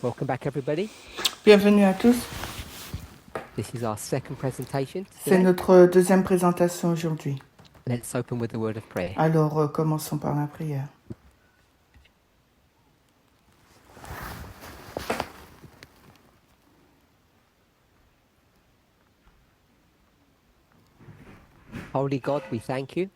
Welcome back, everybody. Bienvenue à tous. This is our second presentation C'est today. notre deuxième présentation aujourd'hui. Let's open with a word of prayer. Alors, commençons par la prière. Holy God, we thank you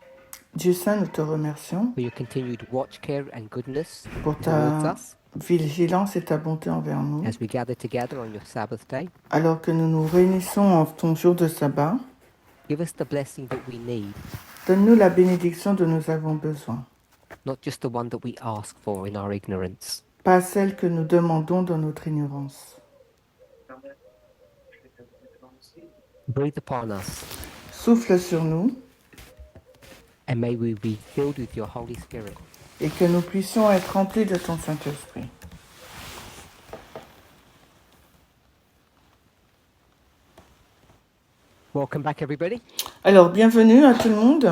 Dieu Saint, nous te remercions for your continued watch, care, and goodness pour towards ta us vigilance et ta bonté envers nous. as we gather together on your Sabbath day. Alors que nous nous réunissons en ton jour de sabbat, Give us the blessing that we need, donne-nous la bénédiction dont nous avons besoin. not just the one that we ask for in our ignorance. Pas celle que nous demandons dans notre ignorance. Breathe upon us, Souffle sur nous and may we be filled with your Holy Spirit. et que nous puissions être remplis de ton Saint-Esprit. Welcome back, everybody. Alors, bienvenue à tout le monde.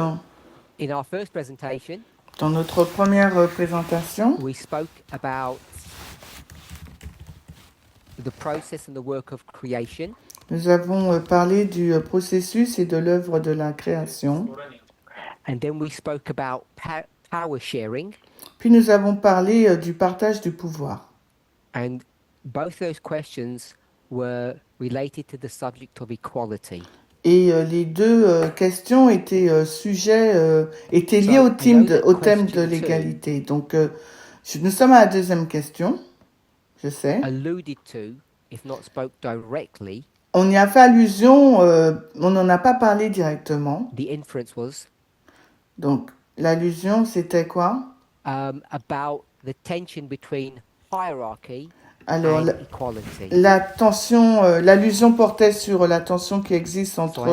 In our first presentation, Dans notre première présentation, we spoke about the process and the work of creation. nous avons parlé du processus et de l'œuvre de la création. And then we spoke about power sharing. Puis nous avons parlé du partage du pouvoir. And both those questions were related to the subject of equality. Et les deux questions étaient étaient liées au thème de l'égalité. Donc, nous sommes à la deuxième question, je sais. Alluded to, if not spoke directly, on y a fait allusion, on n'en a pas parlé directement. the inference was Donc, l'allusion, c'était quoi? About the tension between hierarchy Alors, and equality. l'allusion portait sur la tension qui existe entre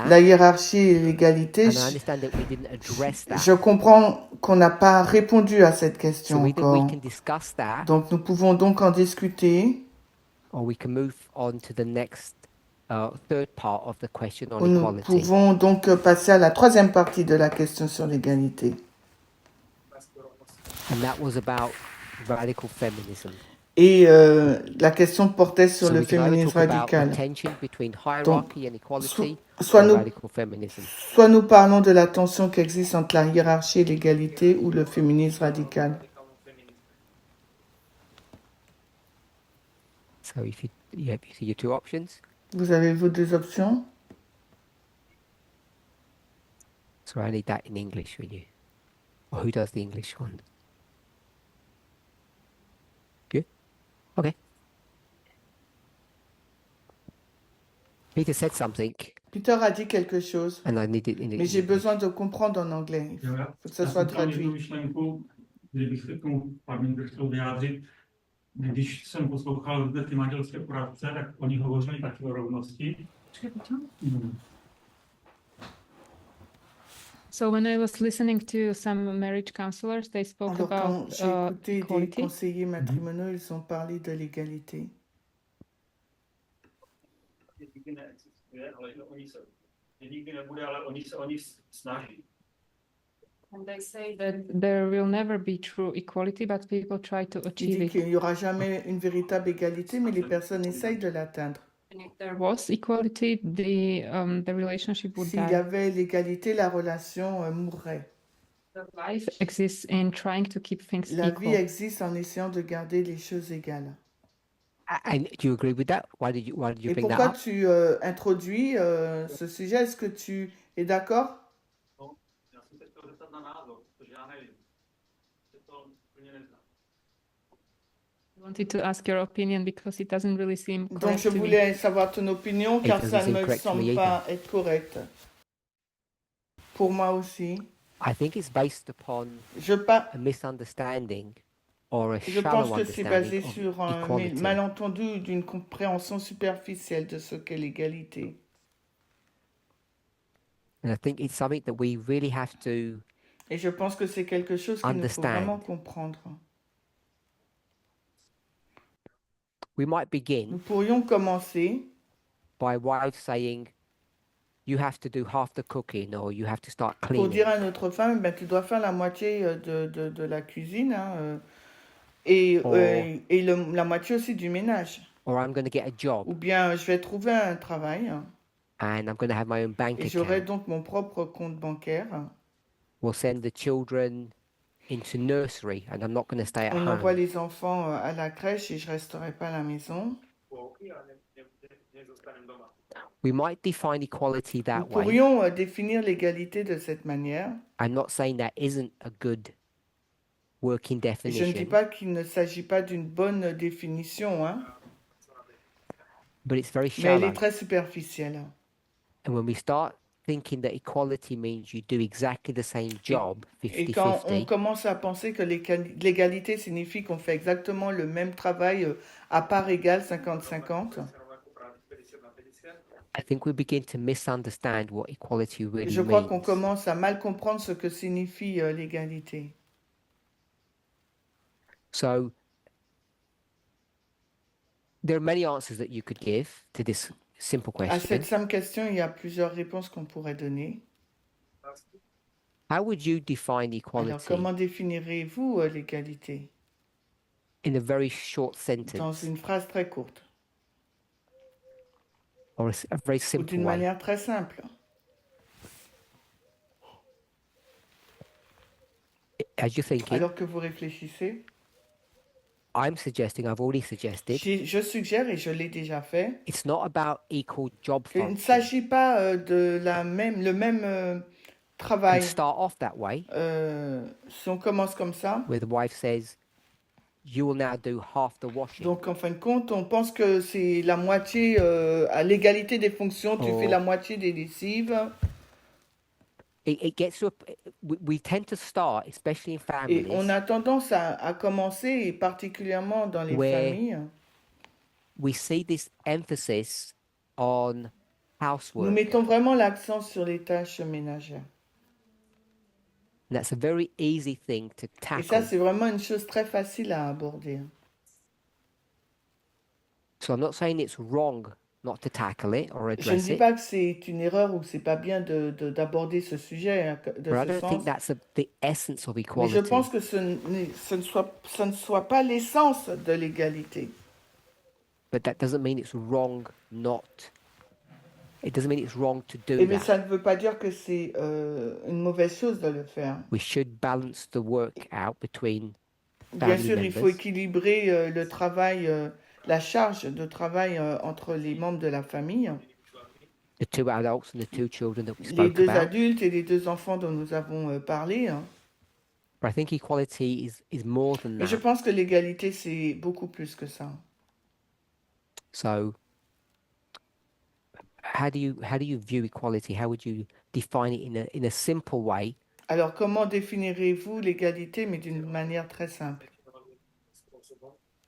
la hiérarchie et l'égalité. And I understand that we didn't address that. Je comprends qu'on n'a pas répondu à cette question So either we encore. can discuss that, Donc, nous pouvons donc en discuter. or we can move on to the next third part of the question on Nous equality. pouvons donc passer à la troisième partie de la question sur l'égalité. And that was about radical feminism. Et la question portait sur So le we can either féminisme talk about radical. the tension between hierarchy and equality soit or nous- radical feminism. Soit nous parlons de la tension qui existe entre la hiérarchie et l'égalité ou le féminisme radical. So if you see your two options. Vous avez vos deux options. So I need that in English when you. Or who does the English one? Good. Okay. Peter said something, Peter a dit quelque chose, and I need it in mais j'ai English. besoin de comprendre en anglais. Il faut que ça soit traduit. myšlenku, kdybych se k tomu pár minut chtěl vyjádřit. Když jsem poslouchal zde ty manželské poradce, tak oni hovořili taky o rovnosti. So when I was listening to some marriage counselors, they spoke Alors, quand about j'ai écouté des equality. conseillers matrimoniaux, ils ont parlé de l'égalité. Nikdy neexistuje, ale že oni se nikdy nebude, ale oni se o ní snaží. And they say that there will never be true equality, but people try to Il achieve dit it. qu'il n'y aura jamais une véritable égalité, mais les personnes essayent de l'atteindre. And if there was equality, the relationship would S'il y die. avait l'égalité, la relation mourrait. The life exists in trying to keep things La vie equal. existe en essayant de garder les choses égales. And do you agree with that? Why did you Et bring that pourquoi up? tu introduis ce sujet? Est-ce que tu es d'accord? No, já jsem se chtěl zeptat na názor, protože já nevím. Se to úplně neznám. I wanted to ask your opinion because it doesn't really seem Donc correct je to me. voulais savoir ton opinion It car doesn't ça ne seem me correct to me semble pas être correct. Pour moi aussi. I think it's based upon a misunderstanding or a Je shallow pense que c'est basé understanding sur of un equality. malentendu ou d'une compréhension superficielle de ce qu'est l'égalité. And I think it's something that we really have to Et je pense que c'est quelque chose qu'il nous faut Understand. vraiment comprendre. we might Nous begin pourrions commencer by wives saying you have to do half the cooking or you have to start pour cleaning. dire à notre femme, ben, tu dois faire la moitié de la cuisine. Hein, et, Oh. la moitié aussi du ménage. or I'm going to get a job Ou bien je vais trouver un travail and I'm going to have my own bank et j'aurai account. donc mon propre compte bancaire. We'll send the children into nursery and I'm not going to stay at On envoie home. les enfants à la crèche et je resterai pas à la maison. We might define equality Nous that way. pourrions définir l'égalité de cette manière. I'm not saying that isn't a good working Et je ne dis definition, pas qu'il ne s'agit pas d'une bonne définition, hein, but it's very mais elle shallow. est très superficielle. And when we start thinking that equality means you do exactly the same job, Et quand on 50-50, commence à penser que l'égalité signifie qu'on fait exactement le même travail à part égale, 50-50, I think we begin to misunderstand what equality really je crois qu'on means. commence à mal comprendre ce que signifie l'égalité. So there are many answers that you could give to this simple À cette question. simple question, il y a plusieurs réponses qu'on pourrait donner. How would you define Alors, equality comment définirez-vous l'égalité? in a very short Dans sentence une phrase très courte or a very ou simple d'une way? manière très simple. As you're thinking, Alors que vous réfléchissez, I'm suggesting, I've already suggested, je suggère, et je l'ai déjà fait, it's not about equal job qu'il ne function. s'agit pas de le même You travail. start off that way, Si on commence comme ça, where the wife says, you will now do half the washing. donc en fin de compte, on pense que c'est la moitié, à l'égalité des fonctions, tu fais Oh. la moitié des lessives. It gets to we tend to start, especially in Et on families, a tendance à commencer, et particulièrement dans les Where- familles, we see this emphasis on nous housework. mettons vraiment l'accent sur les tâches ménagères. And that's a very easy thing to Et ça, tackle. c'est vraiment une chose très facile à aborder. So I'm not saying it's wrong not to tackle it or Je ne address dis it, pas que c'est une erreur ou que c'est pas bien d'aborder ce sujet de but I ce don't think sens, that's the essence of mais je equality. pense que ce ne soit pas l'essence de l'égalité. But that doesn't mean it's wrong not. It doesn't mean it's wrong to do Et mais that. ça ne veut pas dire que c'est une mauvaise chose de le faire. We should balance the work out between Bien family sûr, il faut members. équilibrer le travail, la charge de travail entre les membres de la famille, The two adults and the two children that we les spoke deux about. adultes et les deux enfants dont nous avons parlé. But I think equality is more than Mais je that. pense que l'égalité, c'est beaucoup plus que ça. So how do you view equality? How would you define it in a simple way Alors, comment définirez-vous l'égalité, mais d'une manière très simple?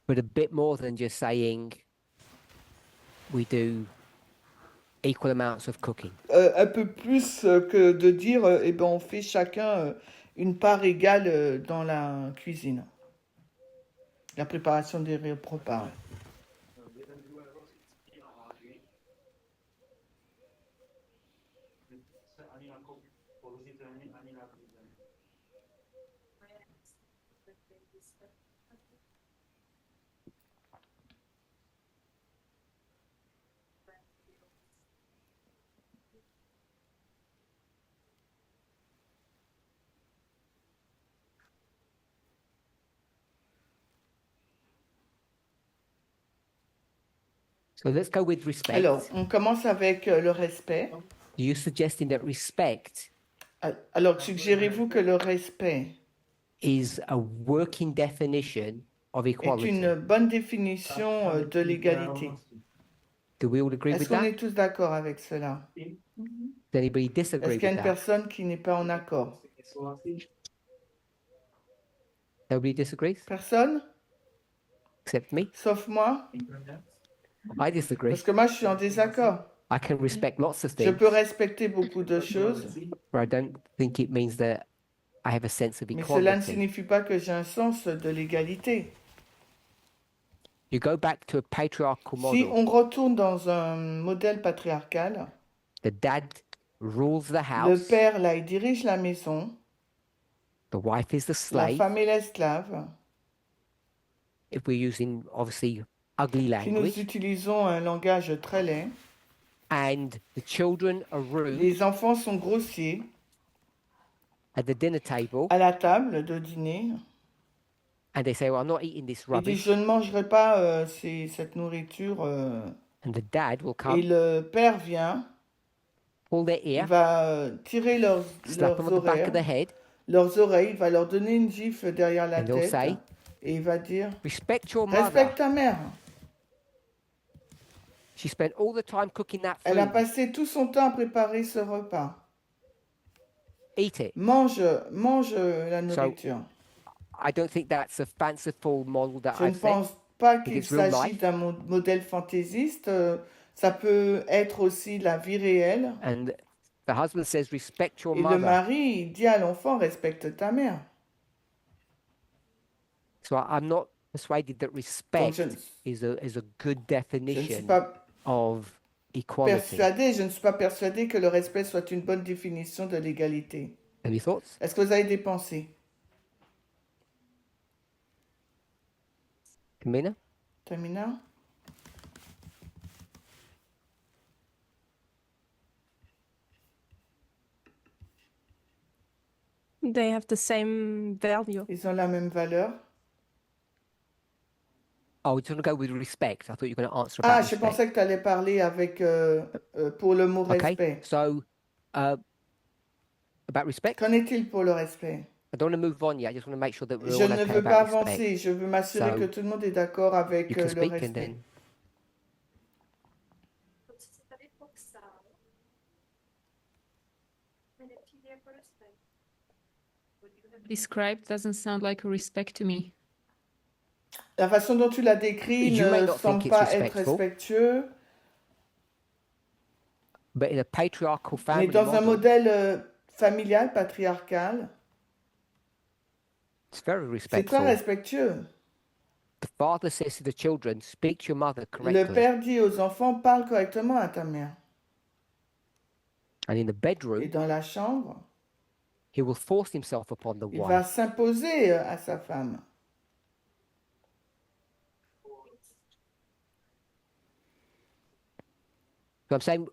but a bit more than just saying we do equal amounts of cooking? Un peu plus que de dire, eh ben, on fait chacun une part égale dans la cuisine. La préparation des repas. So let's go with respect. Alors, on commence avec le respect. You're suggesting that respect Alors, suggérez-vous que le respect is a working definition of est equality. une bonne définition de l'égalité? Do we all agree Est-ce with qu'on that? est tous d'accord avec cela? Does anybody disagree Est-ce qu'il y a with une that? personne qui n'est pas en accord? Nobody disagrees Personne? except me. Sauf moi? I disagree. Parce que moi, je suis en désaccord. I can respect lots of Je things, peux respecter beaucoup de choses, but I don't think it means that I have a sense of mais cela ne equality. signifie pas que j'ai un sens de l'égalité. You go back to a patriarchal Si model. on retourne dans un modèle patriarcal, The dad rules the le house. père, là, il dirige la maison, The wife is the la slave. femme est l'esclave, if we're using obviously ugly Si nous language, utilisons un langage très laid, and the children are rude les enfants sont grossiers at the dinner table, à la table de dîner, and they say, "Well, I'm not eating this ils disent rubbish," je ne mangerai pas cette nourriture, and the dad will et come, le père vient, pull their il ear, va tirer slap them on the back of the head, leurs oreilles, il va leur donner une gifle derrière la and they'll tête, say, et il va dire "Respect your mother. respecte ta mère. She spent all the time cooking that Elle a food. passé tout son temps à préparer ce repas. Eat it." Mange la nourriture. I don't think that's a fanciful model that Je ne I've said. pense pas think qu'il it's real s'agit life. d'un modèle fantaisiste. Ça peut être aussi la vie réelle. And the husband says, "Respect your Et le mother." mari il dit à l'enfant, respecte ta mère. So I'm not persuaded that Donc respect je is a good ne suis definition pas of equality. je ne suis pas persuadée que le respect soit une bonne définition de l'égalité. Any thoughts? Est-ce que vous avez des pensées, Camina? Tamina? They have the same value. Ils ont la même valeur. Oh, we're going to go with respect. I thought you were going to answer Ah, about je respect. pensais que tu allais parler avec pour le mot Okay, respect. so about respect, Qu'en est-il pour le respect? I don't want to move on yet. I just want to make sure that we're Je all ne okay veux pas about respect. avancer, je veux m'assurer So, que tout le monde est d'accord avec You can le speak and respect. then Co jsi tady popsal, mi nepřijde jako respekt. Described doesn't sound like a respect to me. La façon dont tu l'as décrit You may ne not semble think it's pas être respectful. respectueux, but in a patriarchal mais family dans un model, modèle familial, patriarcal, it's very c'est très respectful. respectueux. The father says to the children, "Speak to your mother Le correctly." père dit aux enfants, parle correctement à ta mère. And in the Et bedroom, dans la chambre, he will force himself upon the il va wife. s'imposer à sa femme. So I'm saying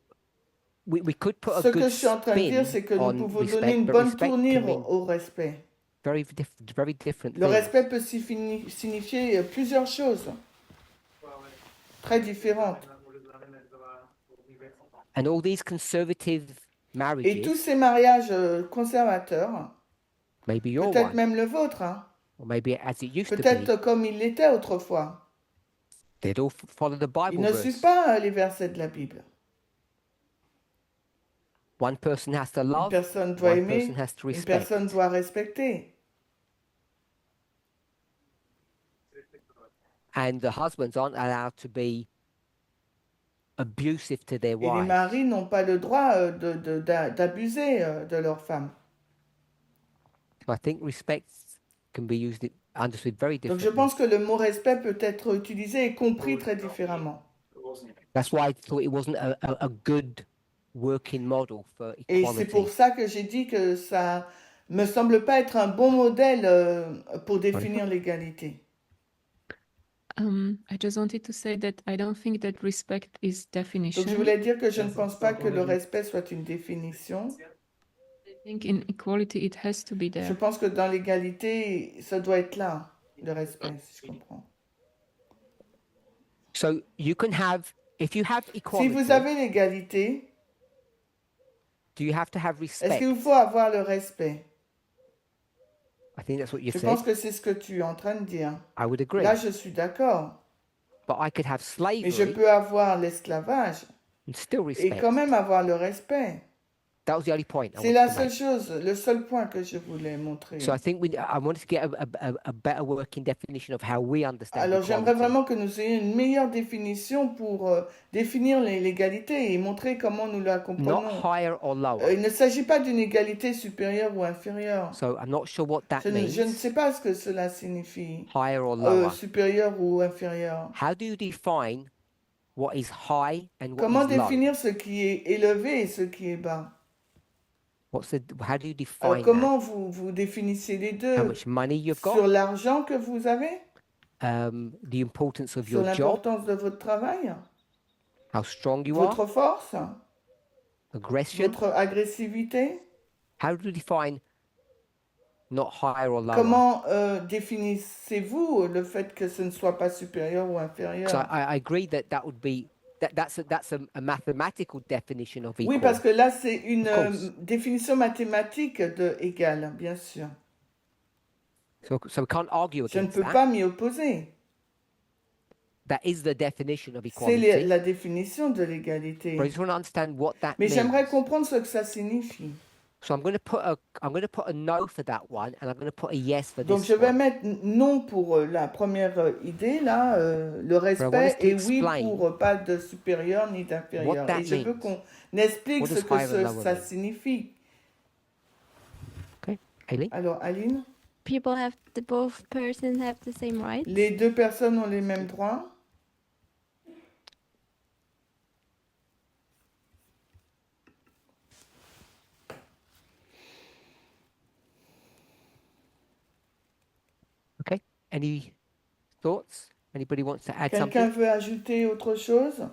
we could put a Ce que good je suis en train de dire, spin c'est que nous on pouvons donner respect, une but bonne respect tournure can mean au respect. very different Le things. respect peut signifier plusieurs choses très différentes. And all these conservative Et tous marriages, ces mariages conservateurs, maybe your peut-être one, même le vôtre, hein, or maybe as it used to be, peut-être comme il l'était autrefois, they'd all follow the ils Bible ne verse. suivent pas les versets de la Bible. One person has to Une love, personne doit one person aimer, has to une respect. personne doit respecter. And the husbands aren't allowed to be abusive to their Et les wives. maris n'ont pas le droit d'abuser de leur femme. So I think respect can be understood very Donc je differently. pense que le mot respect peut être utilisé et compris très différemment. That's why I thought it wasn't a good working model for Et c'est pour equality. ça que j'ai dit que ça me semble pas être un bon modèle pour définir l'égalité. I just wanted to say that I don't think that respect is Donc je definition. voulais dire que je ne pense pas que le respect soit une définition. I think in equality it has to be Je there. pense que dans l'égalité, ça doit être là, le respect, si je comprends. So you can have, if you have Si equality, vous avez l'égalité, do you have to have est-ce respect? qu'il faut avoir le respect? I think that's what you Je said. pense que c'est ce que tu es en train de dire. I would agree. Là, je suis d'accord. But I could have Mais je slavery peux avoir l'esclavage and still et respect. quand même avoir le respect. That was the only point I C'est wanted la to seule make. chose, le seul point que je voulais montrer. So I think I wanted to get a better working definition of how we understand Alors j'aimerais equality. vraiment que nous ayons une meilleure définition pour définir l'égalité et montrer comment nous la Not comprenons. higher or lower. Il ne s'agit pas d'une égalité supérieure ou inférieure. So I'm not sure what that Je ne means, sais pas ce que cela signifie, higher or lower. supérieur ou inférieur. How do you define what is high and what Comment is low? définir ce qui est élevé et ce qui est bas? How do you Alors, define comment vous définissez les that? How deux? much money you've Sur got? l'argent que vous avez? the importance of sur your job, l'importance de votre travail, how strong you are, votre force, aggression. votre agressivité. How do you define not higher or lower? Comment définissez-vous le fait que ce ne soit pas supérieur ou So inférieur? I agree that that would be that's a mathematical definition of Oui, equal. parce que là, c'est une Of course. définition mathématique de égal, bien sûr. So we can't argue Je ne against peux that. pas m'y opposer. That is the definition of C'est equality. la définition de l'égalité. But I just want to understand what that Mais means. j'aimerais comprendre ce que ça signifie. So I'm going to put a no for that one, and I'm going to put a yes for Donc this je vais one. mettre non pour la première idée, là, le respect, us to et oui explain pour pas de supérieur ni d'inférieur. that Et je veux means. qu'on explique What ce does que higher and lower ça mean? signifie. Okay, Hayley? Alors, Aline, both persons have the same rights. les deux personnes ont les mêmes droits? Okay. Any thoughts? Anybody wants to add Quelqu'un something? veut ajouter autre chose?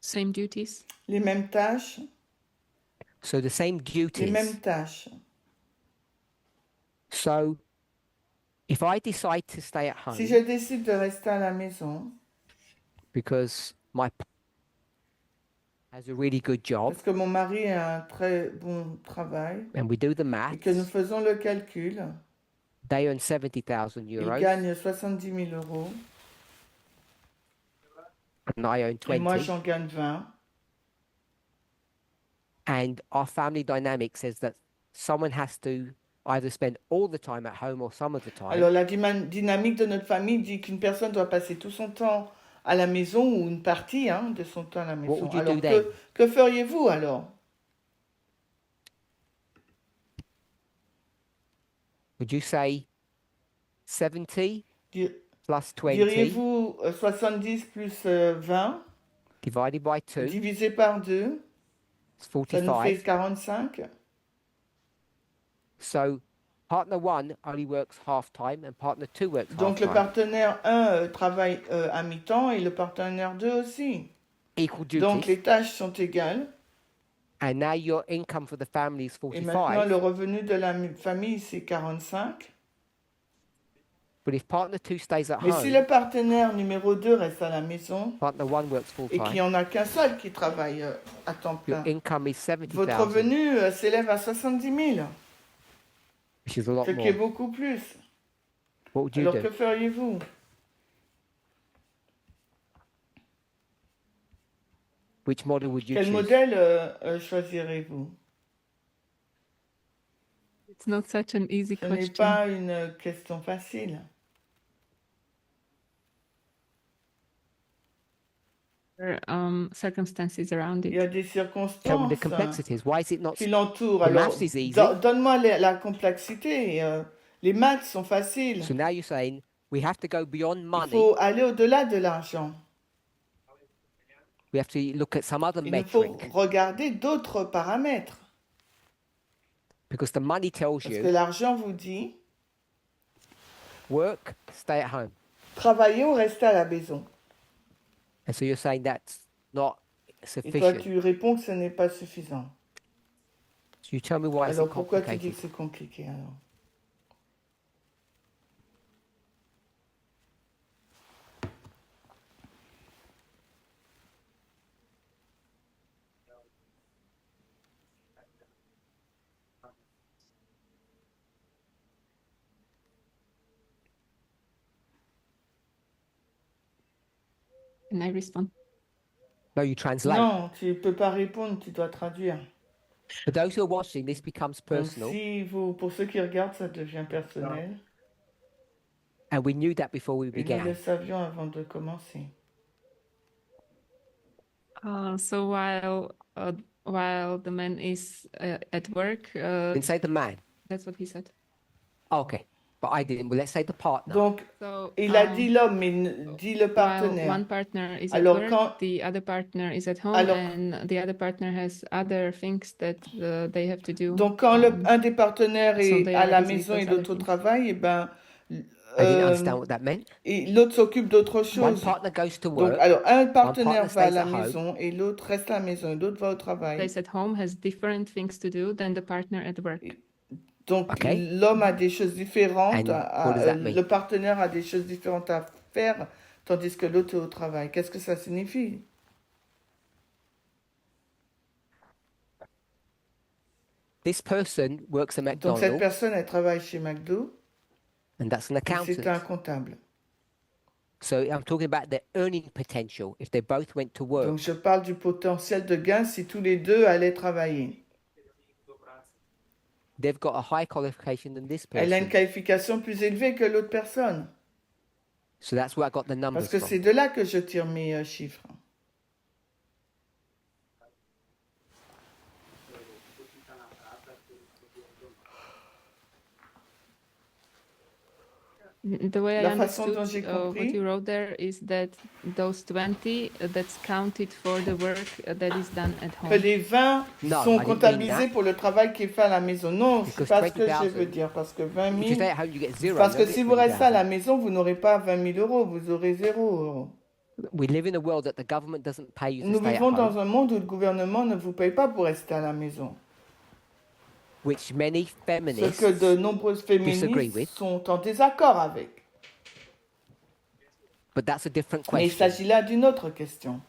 Same duties. Les mêmes tâches? So the same Les duties. mêmes tâches. So if I decide to stay at home Si je décide de rester à la maison, because my has a really good job parce que mon mari a un très bon travail, and we do the et maths, que nous faisons le calcul, they earn 70,000 il euros gagne 70 000 euros, and I earn et moi 20. j'en gagne 20. And our family dynamic says that someone has to either spend all the time at home or some of the time. Alors la dynamique de notre famille dit qu'une personne doit passer tout son temps à la maison, ou une partie de son temps à la maison. would you Alors do then? que feriez-vous alors? Would you say 70 Di- plus 20 Diriez-vous 70 plus 20 divided by 2 divisé par 2, is ça nous fait 45? 45. So partner 1 only works half time and partner 2 works Donc half le time. partenaire 1 travaille à mi-temps et le partenaire 2 aussi. Equal Donc duties. les tâches sont égales. And now your income for the family is Et maintenant 45. le revenu de la famille c'est 45. But if partner 2 stays at Mais si home, le partenaire numéro 2 reste à la maison partner 1 works full et qu'il n'y time, en a qu'un seul qui travaille à temps your plein, income is votre 70,000, revenu s'élève à 70 000, which is a lot ce qui est more. beaucoup plus. What would you Alors do? que feriez-vous? Which model would you Quel choose? modèle choisirez-vous? It's not such an easy Ce n'est question. pas une question facile. There are circumstances around Il y it. a des Tell me circonstances the complexities. Why is it not? qui l'entourent. The Alors, maths is easy. donne-moi la complexité. Les maths sont faciles. So now you're saying we have to go beyond Il money. faut aller au-delà de l'argent. We have to look at some other Il nous faut metric regarder d'autres paramètres. because the money tells Parce que you l'argent vous dit, work, stay at home. travaillez ou restez à la maison. And so you're saying that's not Et toi, sufficient. tu réponds que ce n'est pas suffisant. So you tell me why is Alors it pourquoi tu dis complicated? que c'est compliqué alors? Can I respond? No, you translate. Non, tu ne peux pas répondre, tu dois traduire. For those who are watching, this becomes Donc, personal. si vous, pour ceux qui regardent, ça devient personnel. And we knew that before we Et nous le began. savions avant de commencer. So while the man is at work, Didn't say the man. that's what he said. Okay. but I didn't. Well, let's say the partner. Donc, So il a dit l'homme, mais dit le while partenaire. one partner is at Alors, work, quand- the other partner is at home, Alors- and the other partner has other things that they have to do. Donc, quand un des partenaires so est they à are la busy maison with et other l'autre au things. travail, et ben, I didn't euh, understand what that meant. et l'autre s'occupe d'autre One chose. partner goes to Donc, work. alors, un partenaire partner va à stays la at home. maison et l'autre reste à la maison et l'autre va au travail. Stays at home has different things to do than the partner at work. Donc, Okay. l'homme a des choses différentes, And what does that mean? le partenaire a des choses différentes à faire, tandis que l'autre est au travail. Qu'est-ce que ça signifie? This person works at Donc, cette McDonald's, personne, elle travaille chez McDo and that's an et c'est un accountant. comptable. So I'm talking about their earning potential. If they both went to work, Donc, je parle du potentiel de gain si tous les deux allaient travailler. they've got a higher qualification than this Elle a une person. qualification plus élevée que l'autre personne. So that's where I got the numbers Parce que from. c'est de là que je tire mes chiffres. The way I La façon dont understood j'ai what compris, you wrote there is that those 20 that's counted for the work that is done at que home. les 20 No, sont I didn't mean comptabilisés that. pour le travail qui est fait à la maison. Non, c'est Because pas ce que je 20,000 veux dire. Parce que 20 If you 000, stay at home, you get zero. parce you que don't si get vous restez à la 20,000. maison, vous n'aurez pas 20 000 euros, vous aurez 0 euros. We live in a world that the government doesn't pay you to Nous stay at vivons home, dans un monde où le gouvernement ne vous paye pas pour rester à la maison. which many Ce feminists que de nombreuses disagree féministes with. sont en désaccord avec. But that's a different Mais il question. s'agit là d'une autre question.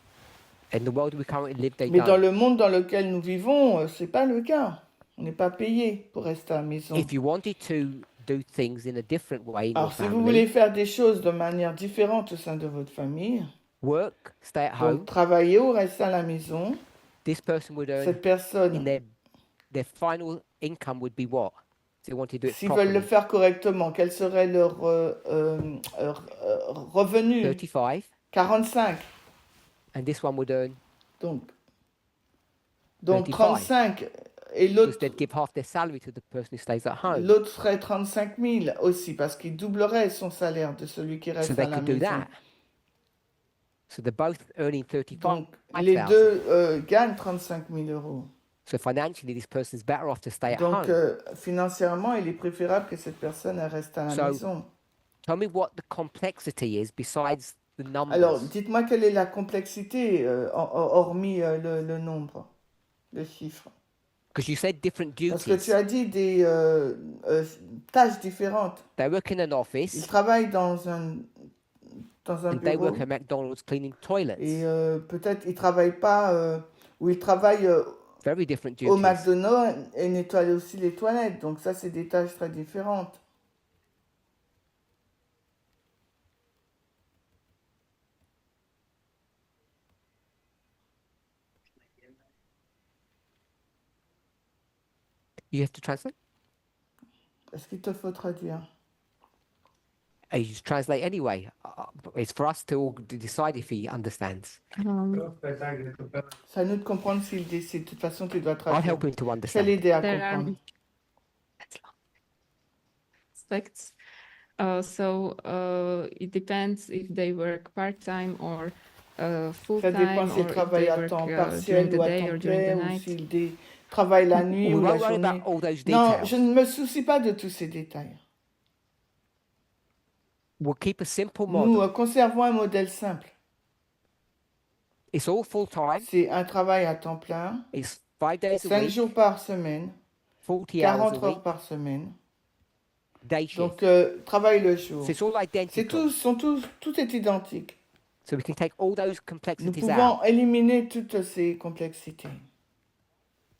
In the world we currently live, they Mais dans don't. le monde dans lequel nous vivons, c'est pas le cas. On n'est pas payé pour rester à la maison. If you wanted to do things in a different way in your Alors, si vous voulez family, faire des choses de manière différente au sein de votre famille, work, stay at donc home, travailler ou rester à la maison, this person would earn cette in personne, their final income would be what? So they want to do it s'ils veulent le properly. faire correctement, quel serait leur revenu? 35, 45. and this one would earn Donc 35. 35. Et because l'autre they'd give half their salary to the person who stays at home. l'autre serait 35 000 aussi, parce qu'il doublerait son salaire de celui qui So reste they à la could do maison. that. So they're both earning Donc, les 35,000. deux gagnent 35 000 euros. So financially, this person's better off to stay at Donc, home. financièrement, il est préférable que cette personne elle reste à la So, maison. Tell me what the complexity is besides the numbers. Alors, dites-moi quelle est la complexité, hormis le nombre, le chiffre. Because you said different Parce que duties. tu as dit des tâches différentes. They work in an Ils office travaillent dans un and they bureau work at McDonald's cleaning toilets. et peut-être ils travaillent pas, ou ils travaillent Very different au duties. McDonald's et nettoient aussi les toilettes. Donc ça, c'est des tâches très différentes. You have to translate? Est-ce qu'il te faut traduire? You just translate anyway. It's for us to all decide if he understands. C'est à nous de comprendre s'il décide. De toute façon, tu dois I'll traduire. help him to Je vais understand. l'aider à There are comprendre. aspects. It depends if they work part-time or full Ça time, dépend or s'ils if travaillent they à work temps during partiel the ou à day temps or during the plein, ou night. s'ils travaillent la nuit We ou la won't worry journée. about all those Non, details. je ne me soucie pas de tous ces détails. We'll keep a simple Nous model. conservons un modèle simple. It's all full time. C'est un travail à temps plein, It's 5 days a 5 week, jours par semaine, 40 hours 40 a heures week, par semaine. day shift. Donc, travail le jour. So it's all C'est identical. tout est identique. So we can take all those Nous complexities pouvons out. éliminer toutes ces complexités.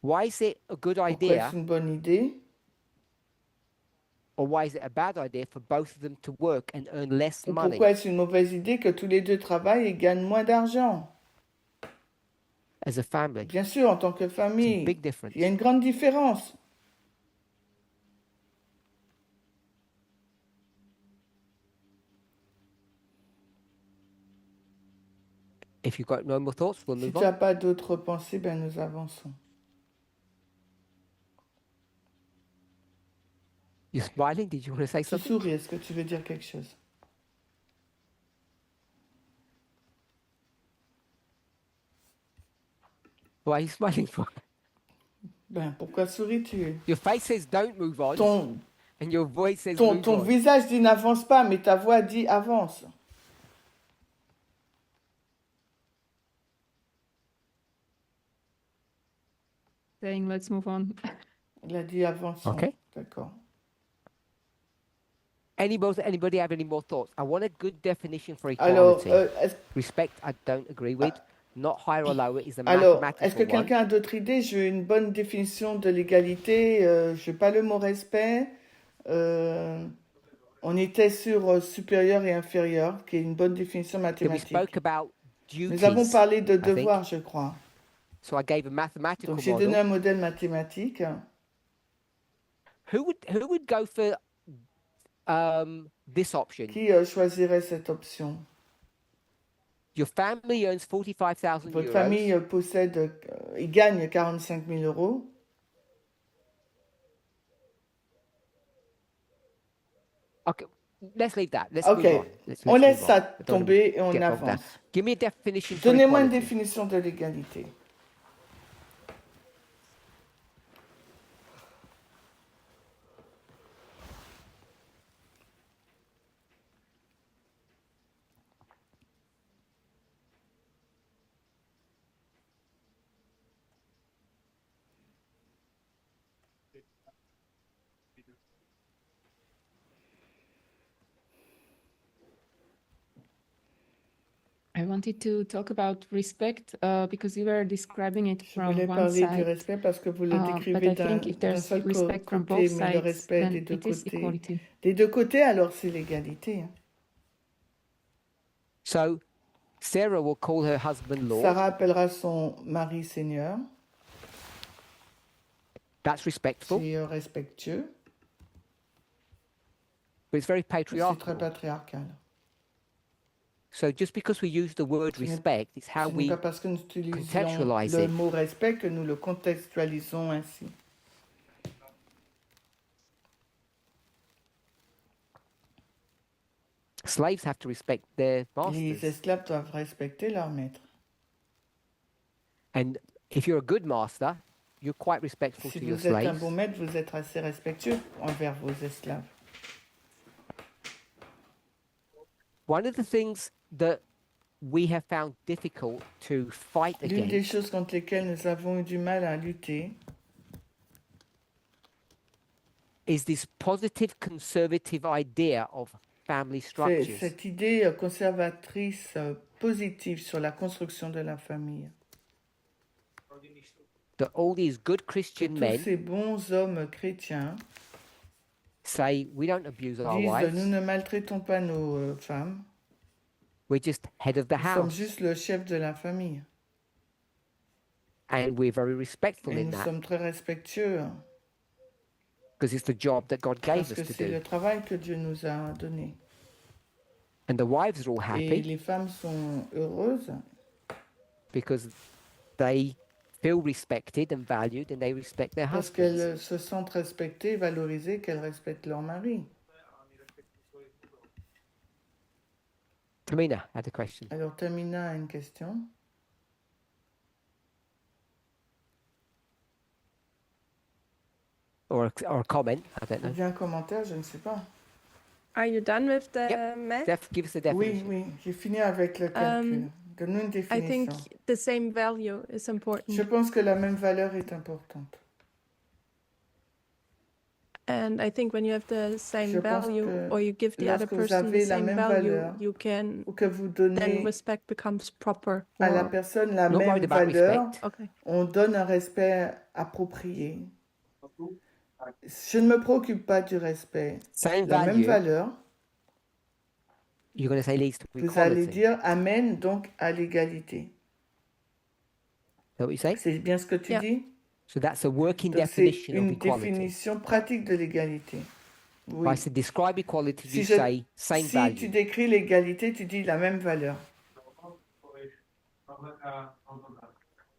Why is it a good Pourquoi idea est-ce une bonne idée? or why is it a bad idea for both of them to work and earn less Ou money? pourquoi est-ce une mauvaise idée que tous les deux travaillent et gagnent moins d'argent? As a family, Bien sûr, en tant que it's a famille, big difference. il y a une grande différence. If you've got no more thoughts, we'll Si move tu n'as on. pas d'autres pensées, ben nous avançons. You're smiling. Did you want to say Tu something? souris, est-ce que tu veux dire quelque chose? Why are you smiling for? Ben, pourquoi souris-tu? Your face says don't move on, Ton, and your voice says ton, move ton on. visage dit n'avance pas, mais ta voix dit avance. Saying let's move on. Il a dit avance. Ok. D'accord. Anybody have any more thoughts? I want a good definition for Alors, equality. Respect, I don't agree with. Not higher or lower is a alors, est-ce mathematical que one. quelqu'un a d'autres idées? Je veux une bonne définition de l'égalité. Je veux pas le mot respect. On était sur supérieur et inférieur, qui est une bonne définition Then we mathématique. spoke about Nous avons duties. parlé de think. devoirs, je crois. So I gave a mathematical Donc j'ai donné model. un modèle mathématique. Who would go for this option? Qui choisirait cette option? Your family earns 45,000 Votre euros. famille possède, il gagne 45 000 euros. Okay, let's leave that. Let's Ok, move on. Let's on move laisse on. ça I don't wanna tomber et on get bogged down. avance. Give me a definition for Donnez-moi une equality. définition de l'égalité. I wanted to talk about respect because you were describing it Je from voulais one parler du side. respect parce que vous le But décrivez I think if d'un there's seul respect from côté, both mais le sides, respect then des deux it is côtés. equality. Des deux côtés, alors c'est l'égalité. Hein. So Sarah will call her husband Lord. Sarah appellera son mari Seigneur. That's respectful, C'est respectueux. but it's very C'est très patriarchal. patriarcal. So just because we use the word Ce n'est- respect, it's how Ce n'est we pas parce que nous utilisons contextualize le it. mot respect que nous le contextualisons ainsi. Slaves have to respect their Les masters. esclaves doivent respecter leur maître. And if you're a good master, you're quite respectful Si to your vous êtes un slaves. bon maître, vous êtes assez respectueux envers vos esclaves. One of the things that we have found difficult to fight L'une des against choses contre lesquelles nous avons eu du mal à lutter, is this positive conservative idea of family c'est structures. cette idée conservatrice positive sur la construction de la famille. That all these good Que Christian tous men ces bons hommes chrétiens say we don't abuse our disent wives, nous ne maltraitons pas nos femmes, we're just head of the nous sommes house, juste le chef de la famille. and we're very respectful Et in nous that sommes très respectueux because it's the job that God gave parce us que to c'est le do. travail que Dieu nous a donné. And the wives are all Et happy les femmes sont heureuses because they feel respected and valued, and they respect their parce husbands. qu'elles se sentent respectées, valorisées, qu'elles respectent leur mari. Tamina had a question. Alors Tamina a une question. Or a comment, I don't Ou know. bien un commentaire, je ne sais pas. Are you done with the Yep. math? Steph, give us a Oui, definition. oui, j'ai fini avec le calcul. Donne-nous une I définition. think the same value is important. Je pense que la même valeur est importante. And I think when you have the same Je pense value que or you give the other lorsque vous person the avez la same même value, valeur, you can Ou que vous then donnez respect becomes proper. à la or- personne la Not même worried about valeur, respect. Okay. on donne un respect approprié. Je ne me préoccupe pas du respect. Same La même value, valeur, you're going to say leads to vous allez equality. Is dire amène donc à l'égalité. that what you say? C'est bien ce que tu Yeah. dis? So that's a working Donc c'est definition of une equality. définition pratique de l'égalité. Oui. By to describe equality, Si you je- say same Si tu value. décris l'égalité, tu dis la même valeur.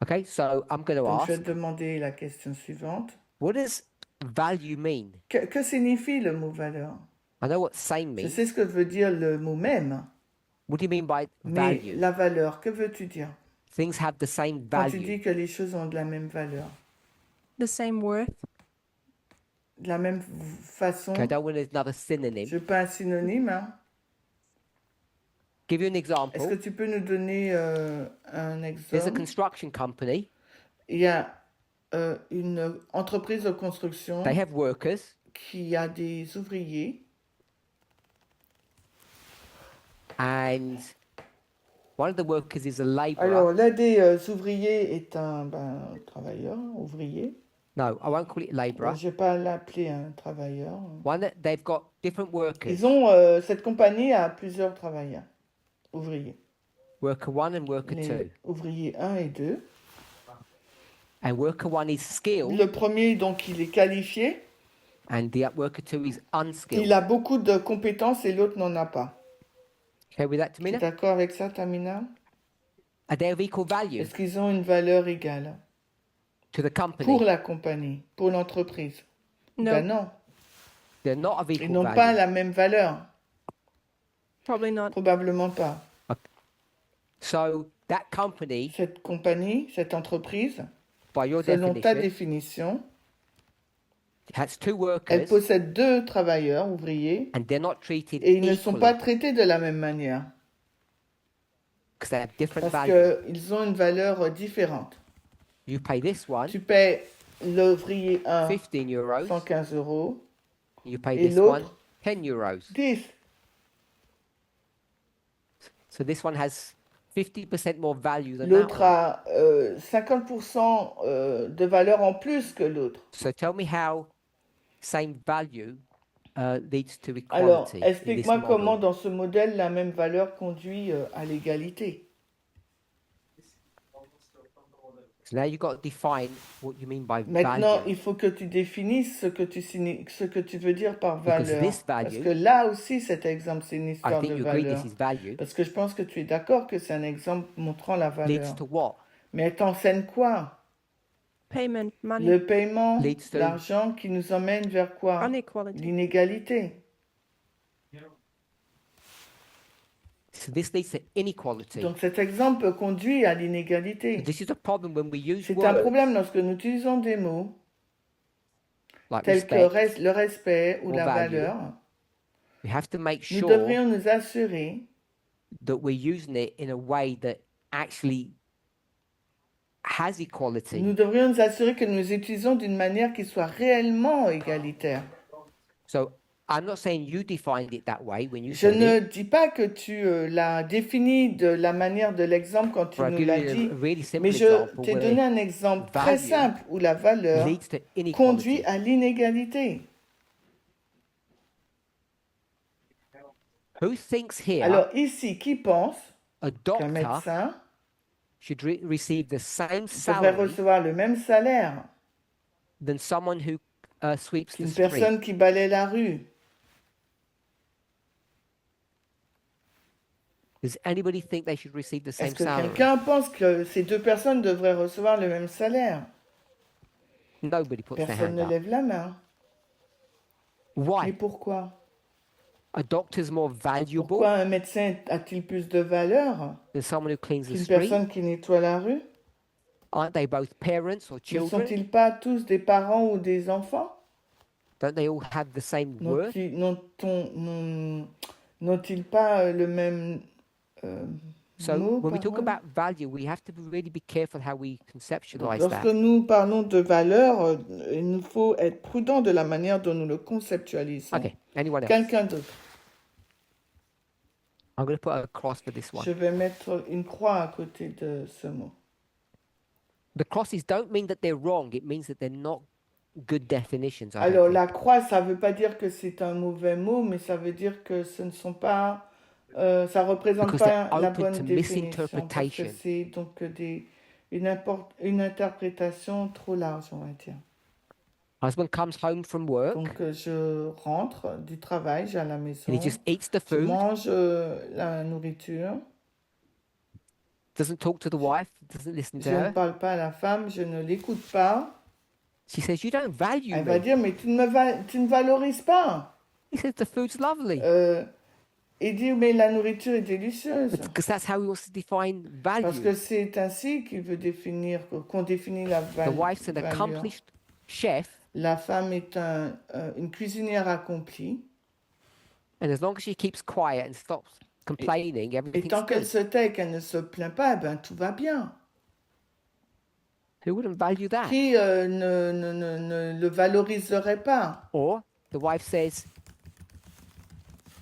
Okay, so I'm going to Donc je vais ask, te demander la question suivante. what does value mean? Que signifie le mot valeur? I know what same Je means. sais ce que veut dire le mot même, What do you mean by mais value? la valeur, que veux-tu dire? Things have the same Quand tu value. dis que les choses ont de la même valeur, The same worth. de la même façon, Okay, I don't want another synonym. je veux pas un synonyme, hein? Give you an Est-ce que example. tu peux nous donner un There's a exemple? construction company. Il y a une entreprise de construction They have workers, qui a des ouvriers and one of the workers is a labourer. Alors, l'un des ouvriers est un travailleur, ouvrier. No, I won't call it labourer. Je ne vais pas l'appeler un travailleur. One that they've got different workers. Ils ont, cette compagnie a plusieurs travailleurs, ouvriers. Worker 1 and worker 2. Les ouvriers 1 et 2. And worker 1 is skilled, Le premier, donc, il est qualifié. and the worker 2 is unskilled. Il a beaucoup de compétences et l'autre n'en a pas. Okay with that, Tu es Tamina? d'accord avec ça, Tamina? Are they of equal value Est-ce qu'ils ont une valeur égale to the company? pour la compagnie, pour l'entreprise? No, Ben non, They're not of ils equal n'ont value. pas la même valeur. probably not. Probablement pas. So that company, Cette compagnie, cette entreprise, by your selon ta definition, définition, has 2 elle workers, possède 2 travailleurs ouvriers and they're not treated et ils ne sont equally pas traités de la même manière because they have different parce value. qu'ils ont une valeur différente. You pay this one Tu paies l'ouvrier 1 15 euros, 115 €, you pay et this one l'autre 10 euros. 10. So this one has 50% more value than that L'autre one. a 50% de valeur en plus que l'autre. So tell me how same value leads to Alors, equality in this explique-moi comment model. dans ce modèle la même valeur conduit à l'égalité. So now you've got to define what you mean by Maintenant, value. il faut que tu définisses ce que tu veux dire par Because valeur. this Parce value- que là aussi, cet exemple, c'est une I histoire think de you agree valeur. this is value. Parce que je pense que tu es d'accord que c'est un exemple montrant la valeur. Leads to what? Mais elle t'enseigne quoi? Payment, money, Le paiement, Leads to- l'argent qui nous emmène vers quoi? inequality. L'inégalité. So this leads to inequality. Donc cet exemple conduit à l'inégalité. This is a problem when we use C'est un words problème lorsque nous utilisons des mots like tels que respect. le respect ou or la value. valeur. We have to make Nous sure devrions nous assurer that we're using it in a way that actually has equality. Nous devrions nous assurer que nous utilisons d'une manière qui soit réellement égalitaire. So I'm not saying you defined it that way when you Je said ne it. dis pas que tu l'as défini de la manière de l'exemple quand tu But I'll nous give l'as you dit, a really simple mais je example t'ai where donné un exemple très value simple où la valeur leads to conduit inequality. à l'inégalité. Who thinks here Alors ici, qui pense a qu'un doctor médecin should receive the same devrait salary recevoir le même salaire than someone who sweeps the qu'une street? personne qui balaie la rue? Does anybody think they should receive the same Est-ce que salary? quelqu'un pense que ces 2 personnes devraient recevoir le même salaire? Nobody puts their Personne hand ne up. lève la main. Mais Why? pourquoi? A doctor's more valuable Pourquoi un médecin a-t-il plus de valeur than someone who cleans the qu'une street? personne qui nettoie la rue? Aren't they both parents or Ne children? sont-ils pas tous des parents ou des enfants? Don't they all have the same worth? N'ont-ils pas le même So mot, when we talk parole? about value, we have to really be careful how we Donc, conceptualize lorsque that. nous parlons de valeur, il nous faut être prudent de la manière dont nous le conceptualisons. Okay, anyone else? Quelqu'un d'autre? I'm going to put a cross for this one. Je vais mettre une croix à côté de ce mot. The crosses don't mean that they're wrong. It means that they're not good definitions. I don't Alors, think. la croix, ça ne veut pas dire que c'est un mauvais mot, mais ça veut dire que ce ne sont pas, ça représente Because pas they're la open bonne to définition, parce que misinterpretation. c'est donc une interprétation trop large, on va dire. Husband comes home from work Donc, je rentre du travail, j'ai à la maison, and he just eats the je food, mange la nourriture, doesn't talk to the wife, doesn't listen je to ne her, parle pas à la femme, je ne l'écoute pas, She says, you don't value Elle va me. dire, mais tu ne valorises pas. He says, the food's lovely. Et dire, mais la nourriture est délicieuse. Because that's how he wants to define Parce value. que c'est ainsi qu'il veut définir, qu'on définit la The wife's an valeur. accomplished chef, La femme est une cuisinière accomplie. and as long as she keeps quiet and stops complaining, Et everything's tant qu'elle good. se tait et qu'elle ne se plaint pas, ben, tout va bien. Who wouldn't value that? Qui ne le valoriserait pas? Or the wife says,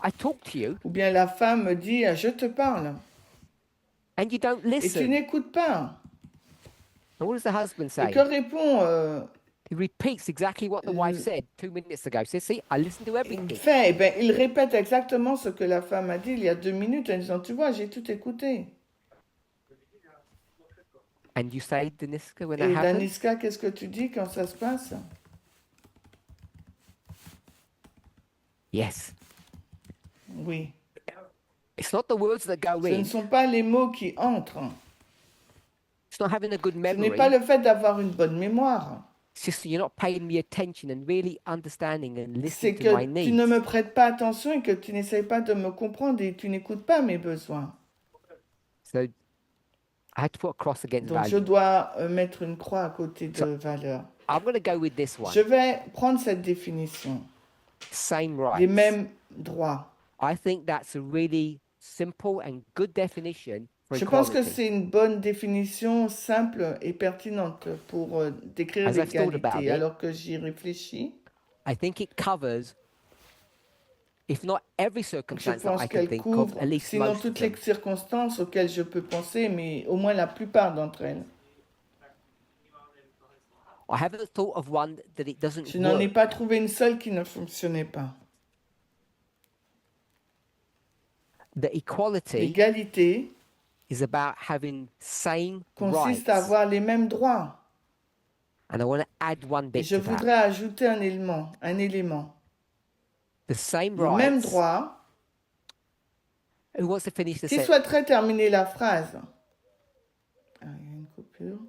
I talk to you Ou bien la femme me dit, ah, je te parle. and you don't Et tu listen. n'écoutes pas. And what does the husband Et say? que répond He repeats exactly what the wife said 2 minutes ago. He says, see, I listen to everything. fait? Eh ben, il répète exactement ce que la femme a dit il y a 2 minutes en disant, tu vois, j'ai tout écouté. And you say, Daniska, when Et that happens? Daniska, qu'est-ce que tu dis quand ça se passe? Yes. Oui. It's not the words that go Ce ne in. sont pas les mots qui entrent. It's not having a good Ce n'est memory. pas le fait d'avoir une bonne mémoire. It's just you're not paying me attention and really understanding and C'est listening to my que tu ne needs. me prêtes pas attention et que tu n'essayes pas de me comprendre et tu n'écoutes pas mes besoins. So I had to put a cross against Donc je value. dois mettre une croix à côté de valeur. I'm going to go with this one. Je vais prendre cette définition. Same Les rights. mêmes droits. I think that's a really simple and good definition for Je pense que equality. c'est une bonne définition simple et pertinente pour décrire As I've thought about l'égalité. it, Alors que j'y réfléchis, I think it covers, if not every je circumstance that pense I can qu'elle think couvre, of, at least sinon most of toutes les them. circonstances auxquelles je peux penser, mais au moins la plupart d'entre elles. I haven't thought of one that it doesn't Je n'en ai work. pas trouvé une seule qui ne fonctionnait pas. The equality L'égalité is about having same consiste rights. à avoir les mêmes droits. And I want to add one Et bit je to that. voudrais ajouter un élément. The same Les mêmes rights. droits. Who wants to finish the Qui sentence? souhaiterait terminer la phrase? Ah, il y a une coupure.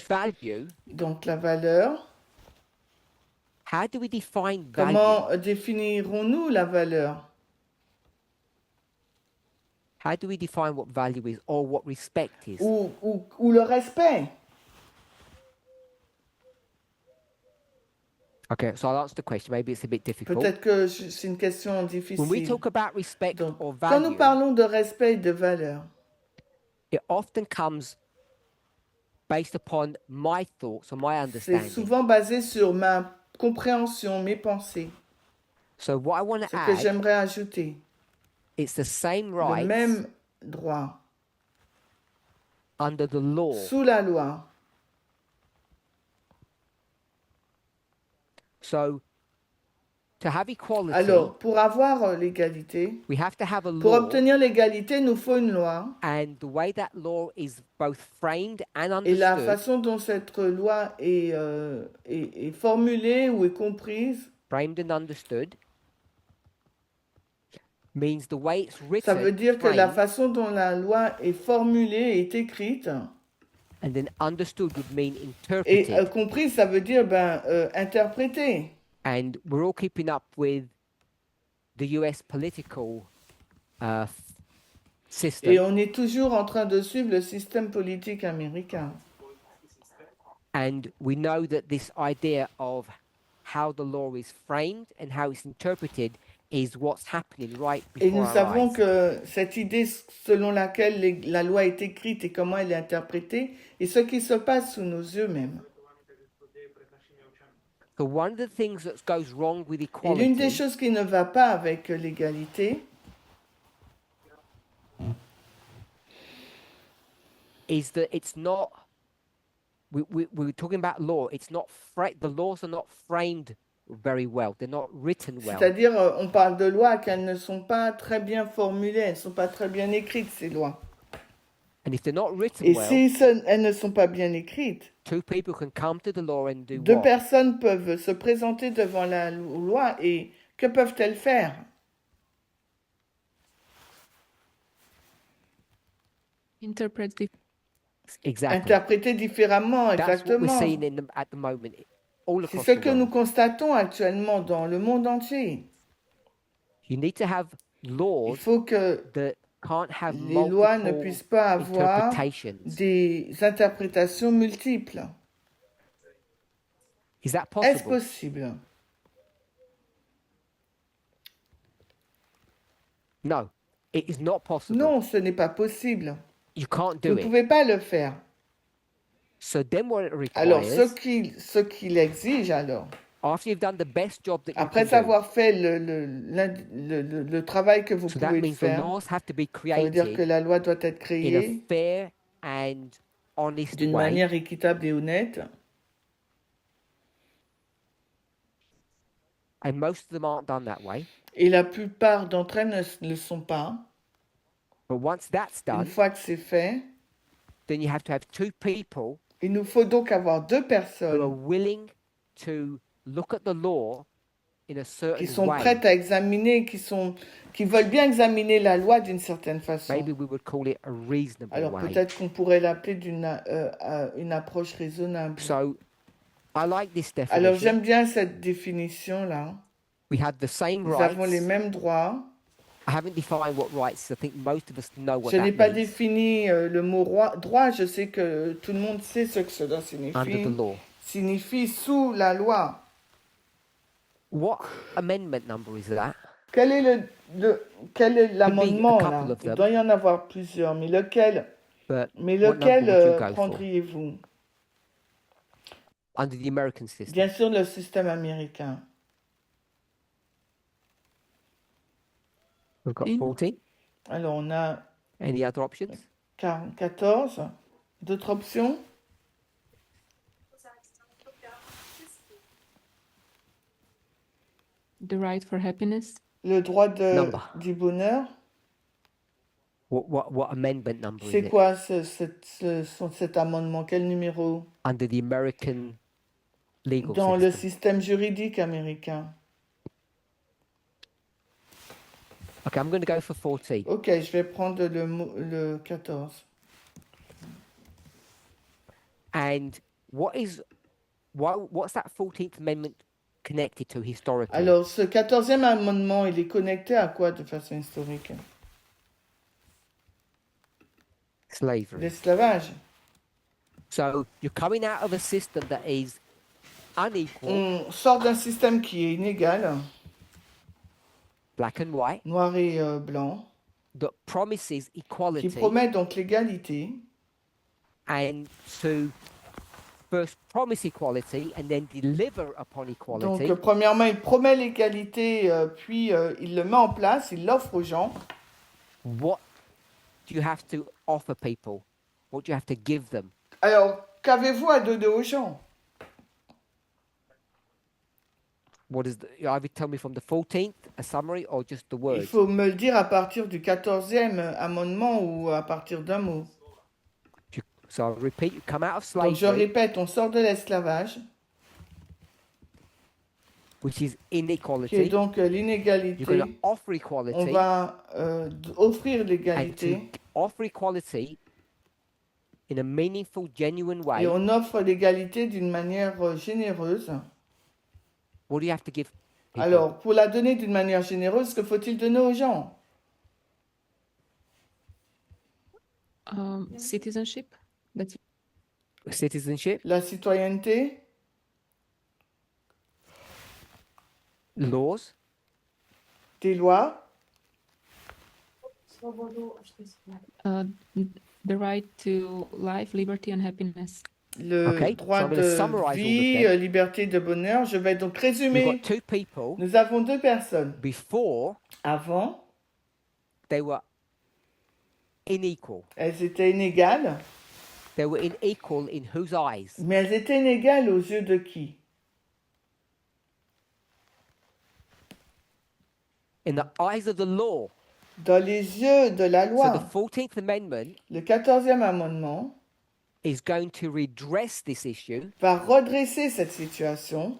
Value. Donc la valeur. How do we define value? Comment définirons-nous la valeur? How do we define what value is or what respect is? Ou le respect? Okay, so I'll answer the question. Maybe it's a bit difficult. Peut-être que c'est une question When we difficile. talk about respect Donc, or quand nous value, parlons de respect et de valeur, it often comes based upon my thoughts or my c'est understanding. souvent basé sur ma compréhension, mes pensées. So what I want to Ce que add, j'aimerais ajouter, it's the same le rights même droit under the law. sous la loi. So to have equality, Alors, pour avoir l'égalité, we have to have a pour law, obtenir l'égalité, il nous faut une loi. and the way that law is both framed and Et la understood façon dont cette loi est formulée ou est comprise, framed and understood means the way it's ça veut written, dire que la framed, façon dont la loi est formulée, est écrite, and then understood would mean et interpreted. comprise, ça veut dire interprétée. And we're all keeping up with the US political system, Et on est toujours en train de suivre le système politique américain. and we know that this idea of how the law is framed and how it's interpreted is what's happening right Et before nous our savons eyes. que cette idée selon laquelle la loi est écrite et comment elle est interprétée, est ce qui se passe sous nos yeux même. So one of the things that goes wrong with Et l'une des equality choses qui ne va pas avec l'égalité, is that it's not. We're talking about law. It's not the laws are not framed very well. They're not written well. c'est-à-dire on parle de lois qu'elles ne sont pas très bien formulées, elles ne sont pas très bien écrites, ces lois. And if they're not written Et well, si elles ne sont pas bien écrites, two people can come to the law and do deux what? personnes peuvent se présenter devant la loi et Que peuvent-elles faire? Interpret the Exactly. Interpréter différemment, That's what we're exactement. seeing at the moment, all C'est across ce the que nous world. constatons actuellement dans le monde entier. You need to have Il laws faut que that can't have les lois ne multiple puissent pas avoir interpretations. des interprétations multiples. Is that Est-ce possible? possible? No, it is not possible. Non, ce n'est pas possible. You can't Vous do ne it. pouvez pas le faire. So then what it Alors, requires, ce qu'il exige alors, after you've done the best job that you après can do, avoir fait le travail que vous so that pouvez means the faire, laws have to be ça veut dire que created la loi doit être in a créée fair and honest d'une way. manière équitable et honnête. And most of them aren't done that way. Et la plupart d'entre elles ne le sont pas. But once that's Une done, fois que c'est fait, then you have to have two people il nous faut donc avoir deux who are personnes willing to look at the law in a qui certain sont way. prêtes à examiner, qui veulent bien examiner la loi d'une certaine façon. Maybe we would call it a reasonable Alors way. peut-être qu'on pourrait l'appeler une approche raisonnable. So I like this Alors definition. j'aime bien cette définition-là. We have the same Nous rights. avons les mêmes droits. I haven't defined what rights. I think most of us know what Je n'ai that pas means défini le mot droit. Je sais que tout le monde sait ce que cela under the signifie. law. Signifie sous la loi. What amendment number is that? Quel est l'amendement couple là? of Il them. doit y en avoir plusieurs, mais lequel But what number would you go for? prendriez-vous? Under the American system. Bien sûr, le système américain. We've got In- 14. Alors, on a Any other options? 14. D'autres options? the right for happiness. Le droit Number. du bonheur. What amendment number is C'est it? quoi cet amendement? Quel numéro? Under the American legal Dans le system. système juridique américain. Okay, I'm going to go for 14. Ok, je vais prendre le 14. And what's that 14th Amendment connected to historically? Alors, ce 14e amendement, il est connecté à quoi de façon historique? Slavery. L'esclavage. So you're coming out of a system that is unequal, On sort d'un système qui est inégal, black and white, noir et blanc, that promises qui equality, promet donc l'égalité. and to first promise equality and then deliver upon Donc, equality. premièrement, il promet l'égalité, puis il le met en place, il l'offre aux gens. What do you have to offer people? What do you have to give them? Alors, qu'avez-vous à donner aux gens? What is you either tell me from the 14th, a summary, or just the Il words? faut me le dire à partir du 14e amendement ou à partir d'un mot. So I'll repeat, you come out of Donc, je slavery, répète, on sort de l'esclavage, which is qui est inequality. donc You're going l'inégalité. to offer On equality, va offrir and l'égalité. to offer equality in a meaningful, genuine way. Et on offre l'égalité d'une manière généreuse. What do you have to give people? Alors, pour la donner d'une manière généreuse, que faut-il donner aux gens? Citizenship. That's Citizenship, La citoyenneté, laws, des lois, the right to life, liberty, and happiness. le Okay, droit so I'm gonna summarize de all of vie, them. liberté de bonheur. Je vais donc You've résumer. got two people. Nous avons deux personnes. Before, Avant, they were unequal. elles étaient inégales, They were unequal in whose eyes? mais elles étaient inégales aux yeux de qui? In the eyes of the law. Dans les yeux de la So loi. the 14th Amendment Le 14e amendement is going to redress this issue va redresser cette situation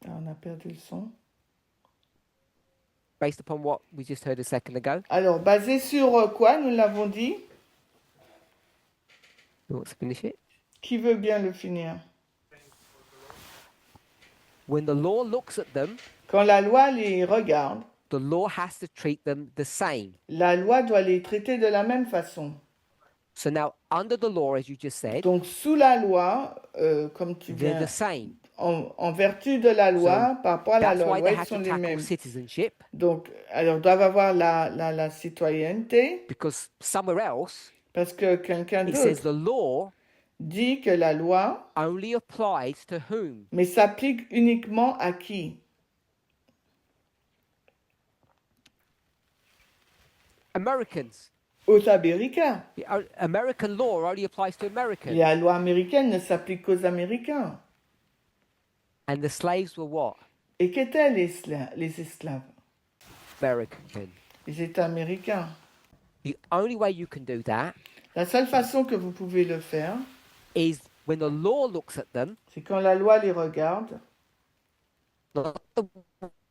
Ah, on a perdu le son. based upon what we just heard a second ago. Alors, basé sur quoi, nous l'avons dit? Who wants to finish it? Qui veut bien le finir? When the law looks at them, Quand la loi les regarde, the law has to treat them the same. la loi doit les traiter de la même façon. So now, under the law, as you just said, Donc, sous la loi, comme tu they're viens, the same. en vertu de la loi, par rapport à la That's loi, why they ils have sont to les tackle mêmes. citizenship, Donc, alors, doivent avoir la citoyenneté, because somewhere else parce que quelqu'un it says d'autre the law dit que la loi, only applies to whom? mais s'applique uniquement à qui? Americans. Aux Américains. The American law only applies to Americans. La loi américaine ne s'applique qu'aux Américains. And the slaves were what? Et qu'étaient les esclaves? American. Ils étaient américains. The only way you can do that La seule façon que vous pouvez le faire, is when the law looks at them, c'est quand la loi les regarde, not the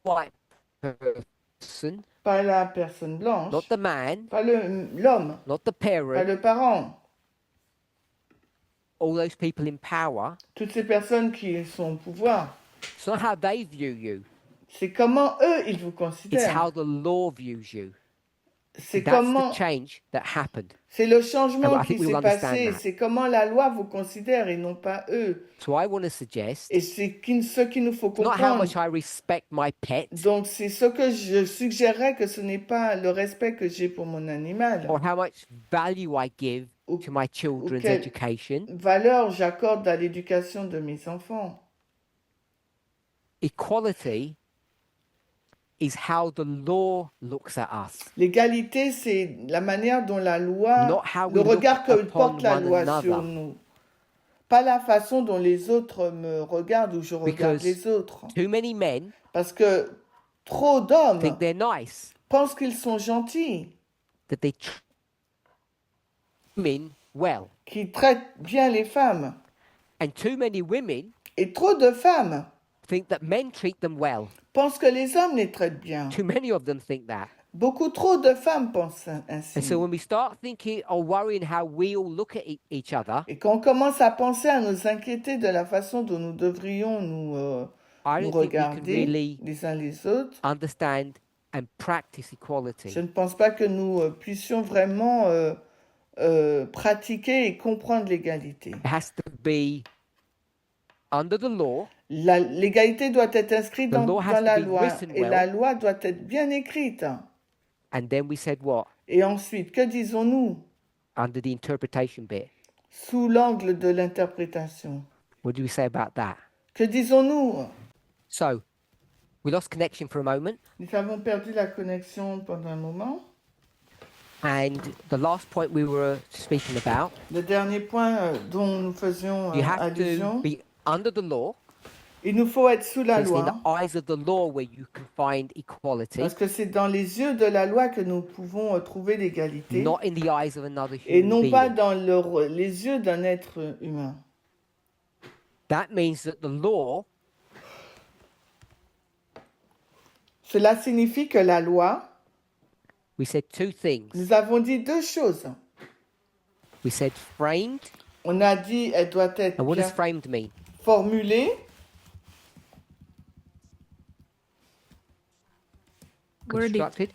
white person, pas la personne blanche, not the man, pas l'homme, not the pas parent, le parent, all those people in power. toutes ces personnes qui sont au pouvoir. It's not how they view you. C'est comment eux, ils vous It's considèrent. how the law views you. C'est That's comment, the change that happened. c'est le changement I qui think we will s'est understand passé. that. C'est comment la loi vous considère et non pas eux. So I want to suggest Et c'est ce qu'il nous faut it's not how comprendre. much I respect my pet Donc, c'est ce que je suggérerais, que ce n'est pas le respect que j'ai pour mon animal. or how much value I give Ou- to my children's quel- education. Valeur j'accorde à l'éducation de mes enfants. Equality is how the law looks at us. L'égalité, c'est la manière dont la loi, Not how le we look regard que upon porte la one loi another. sur nous. Pas la façon dont les autres me regardent ou je regarde Because les autres. Too many men Parce que trop d'hommes think they're nice, pensent qu'ils sont gentils, that they treat women well. qu'ils traitent bien les femmes. And too many women Et trop de femmes think that men treat them well. pensent que les hommes les traitent bien. Too many of them think that. Beaucoup trop de femmes pensent ainsi. And so when we start thinking or worrying how we all look at each other, Et quand on commence à penser à nous inquiéter de la façon dont nous devrions nous I nous don't think we can regarder really les uns les autres, understand and practice je equality. ne pense pas que nous puissions vraiment pratiquer et comprendre l'égalité. It has to be under the law, L'égalité doit être inscrite The dans law has to la be loi written et well. la loi doit être bien écrite. and then we said what? Et ensuite, que disons-nous Under the interpretation bit. sous l'angle de l'interprétation? What do we say about that? Que disons-nous? So, we lost connection for a moment, Nous avons perdu la connexion pendant un moment. and the last point we were speaking about, Le dernier point dont nous faisions you have allusion, to be under the law. il nous faut être sous la It's in loi, the eyes of the law where you can find equality, parce que c'est dans les yeux de la loi que nous pouvons trouver l'égalité, not in the eyes of another et human non being. pas dans les yeux d'un être humain. That means that the law Cela signifie que la loi, we said two things. nous avons dit deux choses. We said framed, On a dit elle doit être and what bien does framed mean? formulée, Worded. Constructed,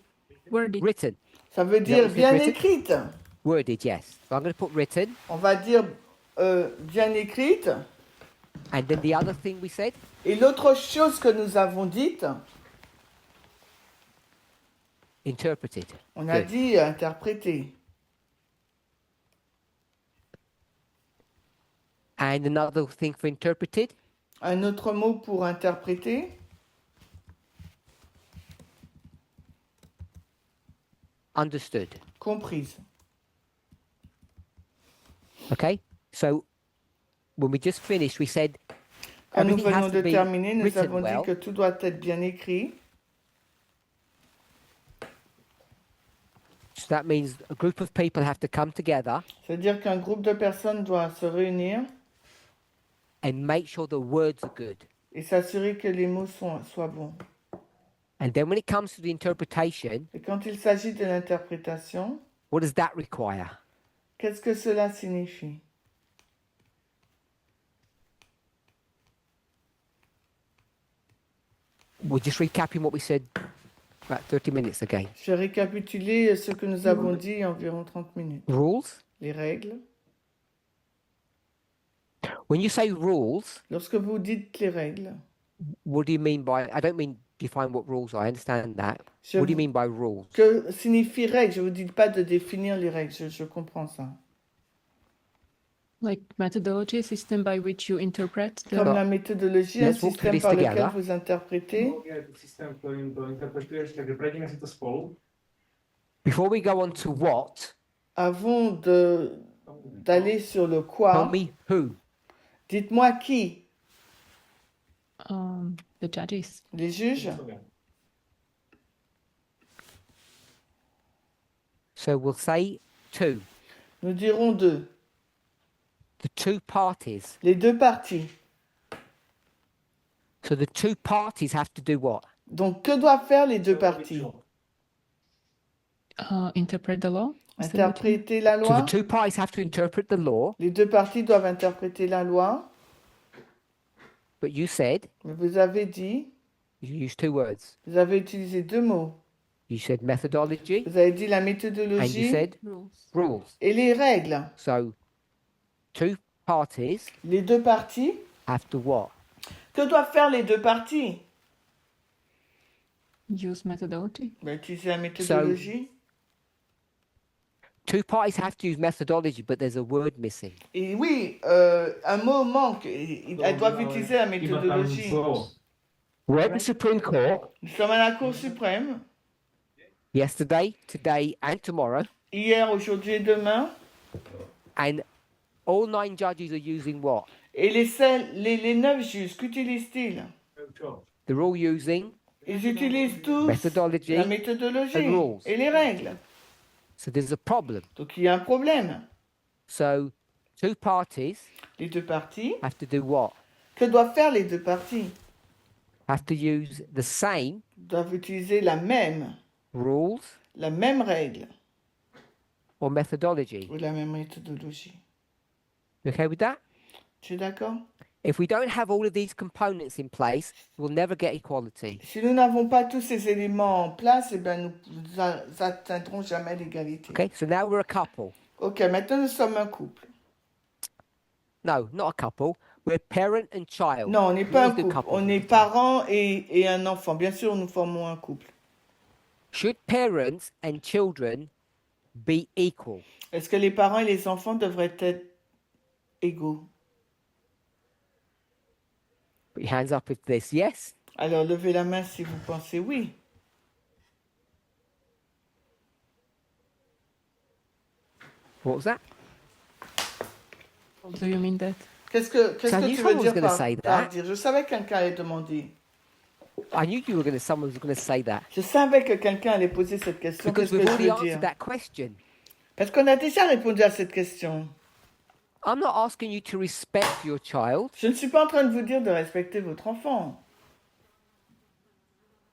Worded. written, ça veut that dire what you bien said, écrite. worded. Yes. So I'm going to put written, On va dire bien écrite. and then the other thing we said, Et l'autre chose que nous avons dite, interpreted. on a Good. dit interprétée. And another thing for interpreted, Un autre mot pour interpréter, understood. comprise. Okay. So when we just finished, we said Quand nous everything venons has de to be terminer, nous written avons well. dit que tout doit être bien écrit. So that means a group of people have to come together C'est-à-dire qu'un groupe de personnes doit se réunir and make sure the words are good. Et s'assurer que les mots soient bons. And then when it comes to the interpretation, Et quand il s'agit de l'interprétation, what does that require? qu'est-ce que cela signifie? We're just recapping what we said about 30 minutes ago. Je vais récapituler ce que nous avons dit il y a environ 30 minutes. Rules. Les règles. When you say rules, Lorsque vous dites les règles, what do you mean by? I don't mean define what rules are. I understand that. je What do you vous- mean by rules? que signifie règle? Je ne vous dis pas de définir les règles, je comprends ça. Like methodology, system by which you interpret the. Comme la méthodologie, un Let's walk through système this par lequel together. vous interprétez. Systém, ktorým to interpretuješ, takže prejdeme si to spolu. Before we go on to what, Avant d'aller sur le tell quoi, me who. dites-moi qui? The judges. Les juges? So we'll say two. Nous dirons deux. The two parties. Les deux parties. So the two parties have to do what? Donc, que doivent faire les deux parties? Interpret the law. Is that what you- Interpréter la So loi? the two parties have to interpret the law, Les deux parties doivent interpréter la loi. but you said Mais vous avez dit, you used two words. vous avez utilisé deux mots. You said methodology Vous avez dit la and you méthodologie said Rules. rules. et les règles. So two parties Les deux parties. have to what? Que doivent faire les deux parties? Use methodology. Utiliser la méthodologie. Two parties have to use methodology, but there's a word missing. Et oui, un mot manque. Elles doivent utiliser la méthodologie. We're at the Supreme Court Nous sommes à la Cour suprême. yesterday, today, and tomorrow, Hier, aujourd'hui et demain. and all 9 judges are using what? Et les 9 juges, qu'utilisent-ils? They're all using Ils utilisent tous methodology. la méthodologie and rules. et les règles. So there's a problem. Donc il y a un problème. So two parties Les deux parties. have to do what? Que doivent faire les deux parties? Have to use the same Doivent utiliser la même règle or methodology. ou la même méthodologie. You okay with that? Tu es d'accord? If we don't have all of these components in place, we'll never get equality. Si nous n'avons pas tous ces éléments en place, eh bien, nous n'atteindrons jamais l'égalité. Okay, so now we're a couple. Ok, maintenant nous sommes un couple. No, not a couple. We're parent and child. Non, on n'est We pas un always do couple. couples On all est the time. parents et un enfant. Bien sûr, nous formons un couple. Should parents and children be equal? Est-ce que les parents et les enfants devraient être égaux? Put your hands up if this yes. Alors, levez la main si vous pensez oui. What was that? Do you mean that? Qu'est-ce que So you tu veux someone was dire gonna par, say par that. dire? Je savais que quelqu'un allait demander. I knew someone was going to say that. Je savais que quelqu'un allait poser cette question. Because Qu'est-ce we've que je already veux answered dire? that question. Parce qu'on a déjà répondu à cette question. I'm not asking you to respect your child. Je ne suis pas en train de vous dire de respecter votre enfant.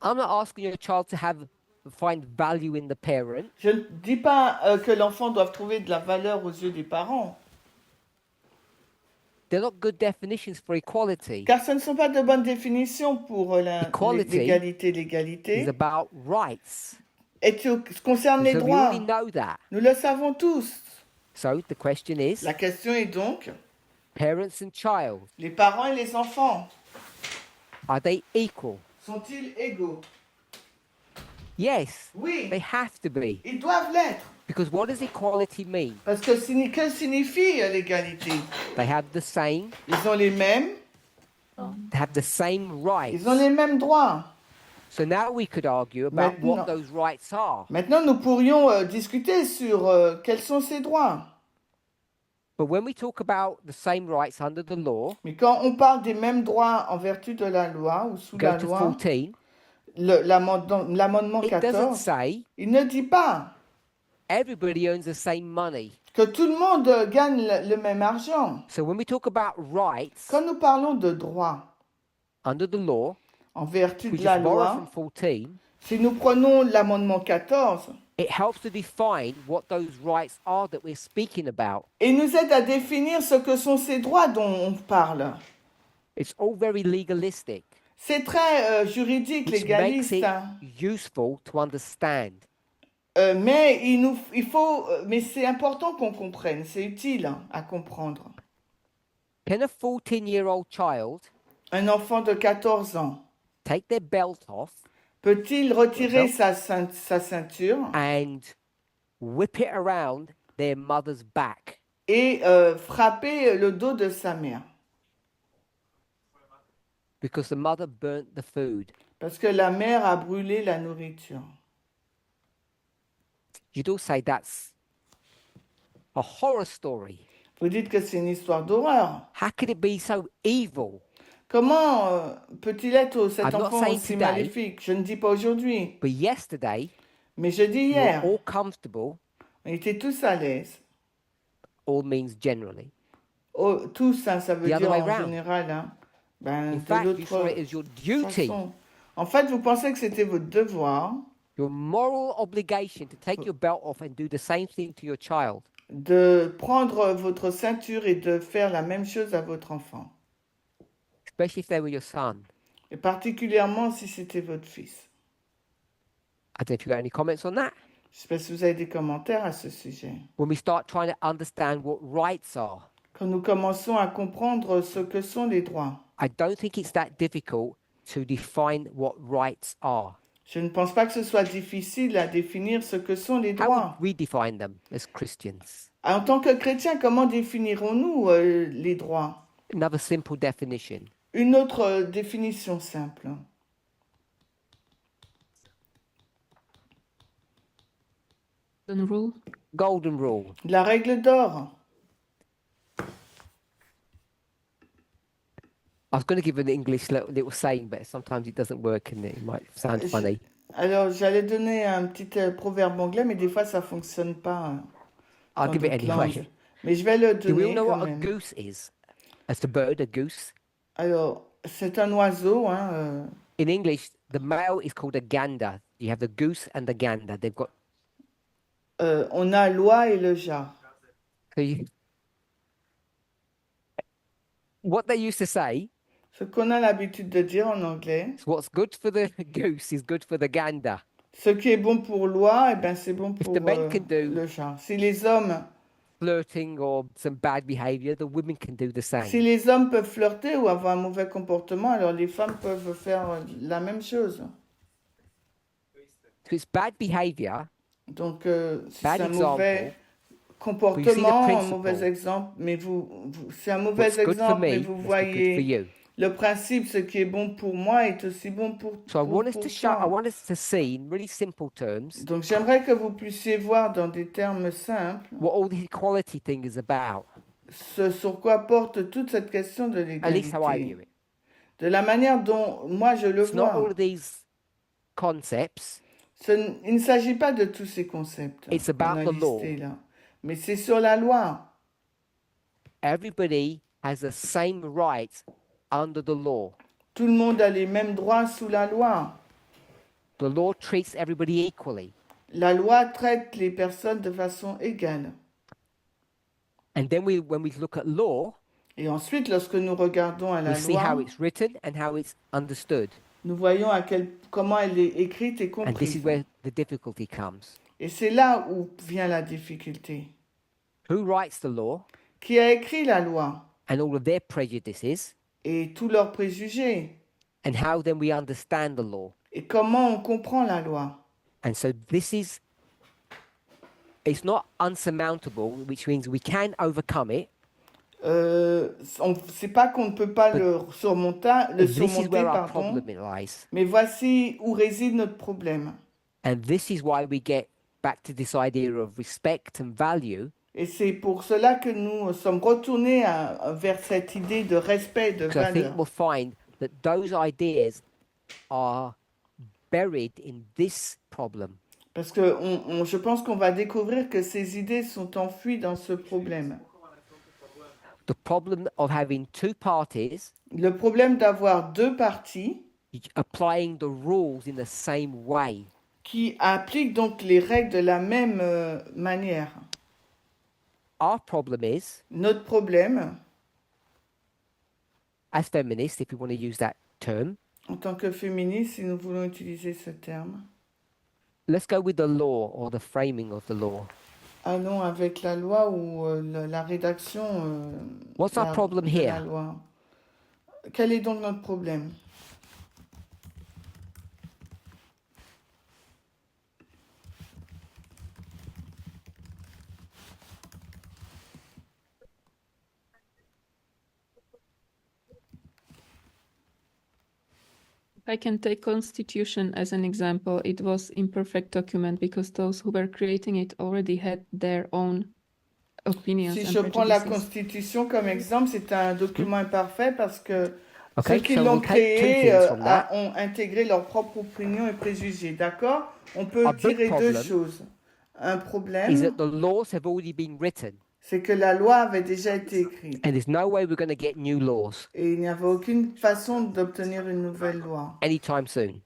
I'm not asking your child to find value in the parent. Je ne dis pas que l'enfant doit trouver de la valeur aux yeux des parents. They're not good definitions for equality. Car ce ne sont pas de bonnes définitions pour Equality l'égalité. It's L'égalité about rights. concerne les So we droits. already know that. Nous le savons tous. So the question is, La question est donc, parents and child, les parents et les enfants, are they equal? sont-ils égaux? Yes, Oui, they have to be. ils doivent l'être. Because what does equality mean? Parce que que signifie l'égalité? They have the same, Ils ont les mêmes, they have the same rights. ils ont les mêmes droits. So now we could argue about what Maintenant- those rights are. Maintenant, nous pourrions discuter sur quels sont ces droits. But when we talk about the same rights under the law, Mais quand on parle des mêmes droits en vertu de la loi ou sous go la to loi, 14, l'amendement it doesn't 14, say il ne dit pas everybody earns the same money. que tout le monde gagne le même argent. So when we talk about rights, Quand nous parlons de droits, under the law, en vertu if we de la just borrow loi, from 14, si nous prenons l'amendement 14, it helps to define what those rights are that we're speaking about. il nous aide à définir ce que sont ces droits dont on parle. It's all very legalistic, C'est très juridique, which makes légaliste, it hein. useful to understand. Mais mais c'est important qu'on comprenne, c'est utile hein, à comprendre. Can a 14-year-old child Un enfant de 14 ans take their belt off peut-il retirer D'accord. sa ceinture and whip it around their mother's back? et frapper le dos de sa mère? Because the mother burnt the food. Parce que la mère a brûlé la nourriture. You'd all say that's a horror story. Vous dites que c'est une histoire d'horreur. How could it be so evil? Comment peut-il être cet I'm not enfant saying aussi today. maléfique? Je ne dis pas aujourd'hui, But yesterday, mais je dis you were hier. all comfortable, On était tous à l'aise. all means generally. Oh, tous, hein, ça veut The other dire way en round. général. Hein. Ben, In de fact, you l'autre saw it as your duty, façon. En fait, vous pensez que c'était votre devoir your moral obligation to take your belt off and do the same thing to your child. de prendre votre ceinture et de faire la même chose à votre enfant. Especially if they were your son. Et particulièrement si c'était votre fils. I don't know if you got any comments on that. Je sais pas si vous avez des commentaires à ce sujet. When we start trying to understand what rights are, Quand nous commençons à comprendre ce que sont les droits, I don't think it's that difficult to define what rights are. je ne pense pas que ce soit difficile à définir ce que sont les How droits. would we define them as Christians? En tant que chrétiens, comment définirons-nous les droits? Another simple definition. Une autre définition simple. The rule. Golden rule. La règle d'or. I was going to give an English little saying, but sometimes it doesn't work and it might sound funny. Alors, j'allais donner un petit proverbe anglais, mais des fois, ça fonctionne pas. I'll dans give it d'autres anyway. langues. Mais je vais le Do we all donner know quand what a même. goose is? As the bird, a goose. Alors, c'est un oiseau. Hein, In English, the male is called a gander. You have the goose and the gander. They've got on a l'oie et le jar. so what they used to say Ce qu'on a l'habitude de dire en anglais, is what's good for the goose is good for the gander. ce qui est bon pour l'oie, eh ben, c'est bon pour the men can do- le jar. Si les hommes Flirting or some bad behavior, the women can do the same. Si les hommes peuvent flirter ou avoir un mauvais comportement, alors les femmes peuvent faire la même chose. So it's bad behavior. Donc, si Bad c'est un example. mauvais But you see the comportement, un principle. mauvais exemple, mais c'est un mauvais What's good for exemple, me mais must vous be good for voyez you. le principe, ce qui est bon pour moi est aussi bon pour, So I pour, want us pour to show. I toi. want us to see in really simple terms Donc, j'aimerais que vous puissiez voir dans des termes simples what all the equality thing is about. ce sur quoi porte toute cette question de At least how I view l'égalité. it. De la manière dont moi je le It's not all vois. of these concepts. Il ne s'agit pas de tous ces concepts It's qu'on a about the law. listés là, mais c'est sur la loi. Everybody has the same rights under the law. Tout le monde a les mêmes droits sous la loi. The law treats everybody equally. La loi traite les personnes de façon égale. And then when we look at law, Et ensuite, lorsque nous regardons à la we see how loi, it's written and how it's understood. nous voyons comment elle est écrite et And this is comprise. where the difficulty comes. Et c'est là où vient la difficulté. Who writes the law Qui a écrit la loi and all of their prejudices, et tous leurs préjugés? and how then we understand the law? Et comment on comprend la loi? And so it's not unsurmountable, which means we can overcome it. C'est pas qu'on ne peut pas le surmonter, This is where our pardon, problem lies. mais voici où réside notre problème. And this is why we get back to this idea of respect and value, Et c'est pour cela que nous sommes retournés vers cette idée de respect, de because I think valeur. we'll find that those ideas are buried in this problem. Parce que je pense qu'on va découvrir que ces idées sont enfouies dans ce problème. The problem of having two parties Le problème d'avoir deux parties applying the rules in the same way. qui appliquent donc les règles de la même manière. Our problem is, Notre problème, as feminists, if we want to use that term, en tant que féministes, si nous voulons utiliser ce terme, let's go with the law or the framing of the law. allons avec la loi ou la rédaction What's our problem de la here? loi. Quel est donc notre problème? I can take Constitution as an example. It was imperfect document because those who were creating it already had their own opinions Si and je prends la prejudices. Constitution comme exemple, c'est un document imparfait parce que Okay, ceux qui so l'ont we'll take two créé things from that. ont intégré leurs propres opinions et préjugés. D'accord? On peut A big tirer deux problem choses. Un Is problème, that the laws have already been written, c'est que la loi avait déjà été écrite and there's no way we're going to get new laws et il n'y avait aucune façon d'obtenir une nouvelle loi. anytime soon.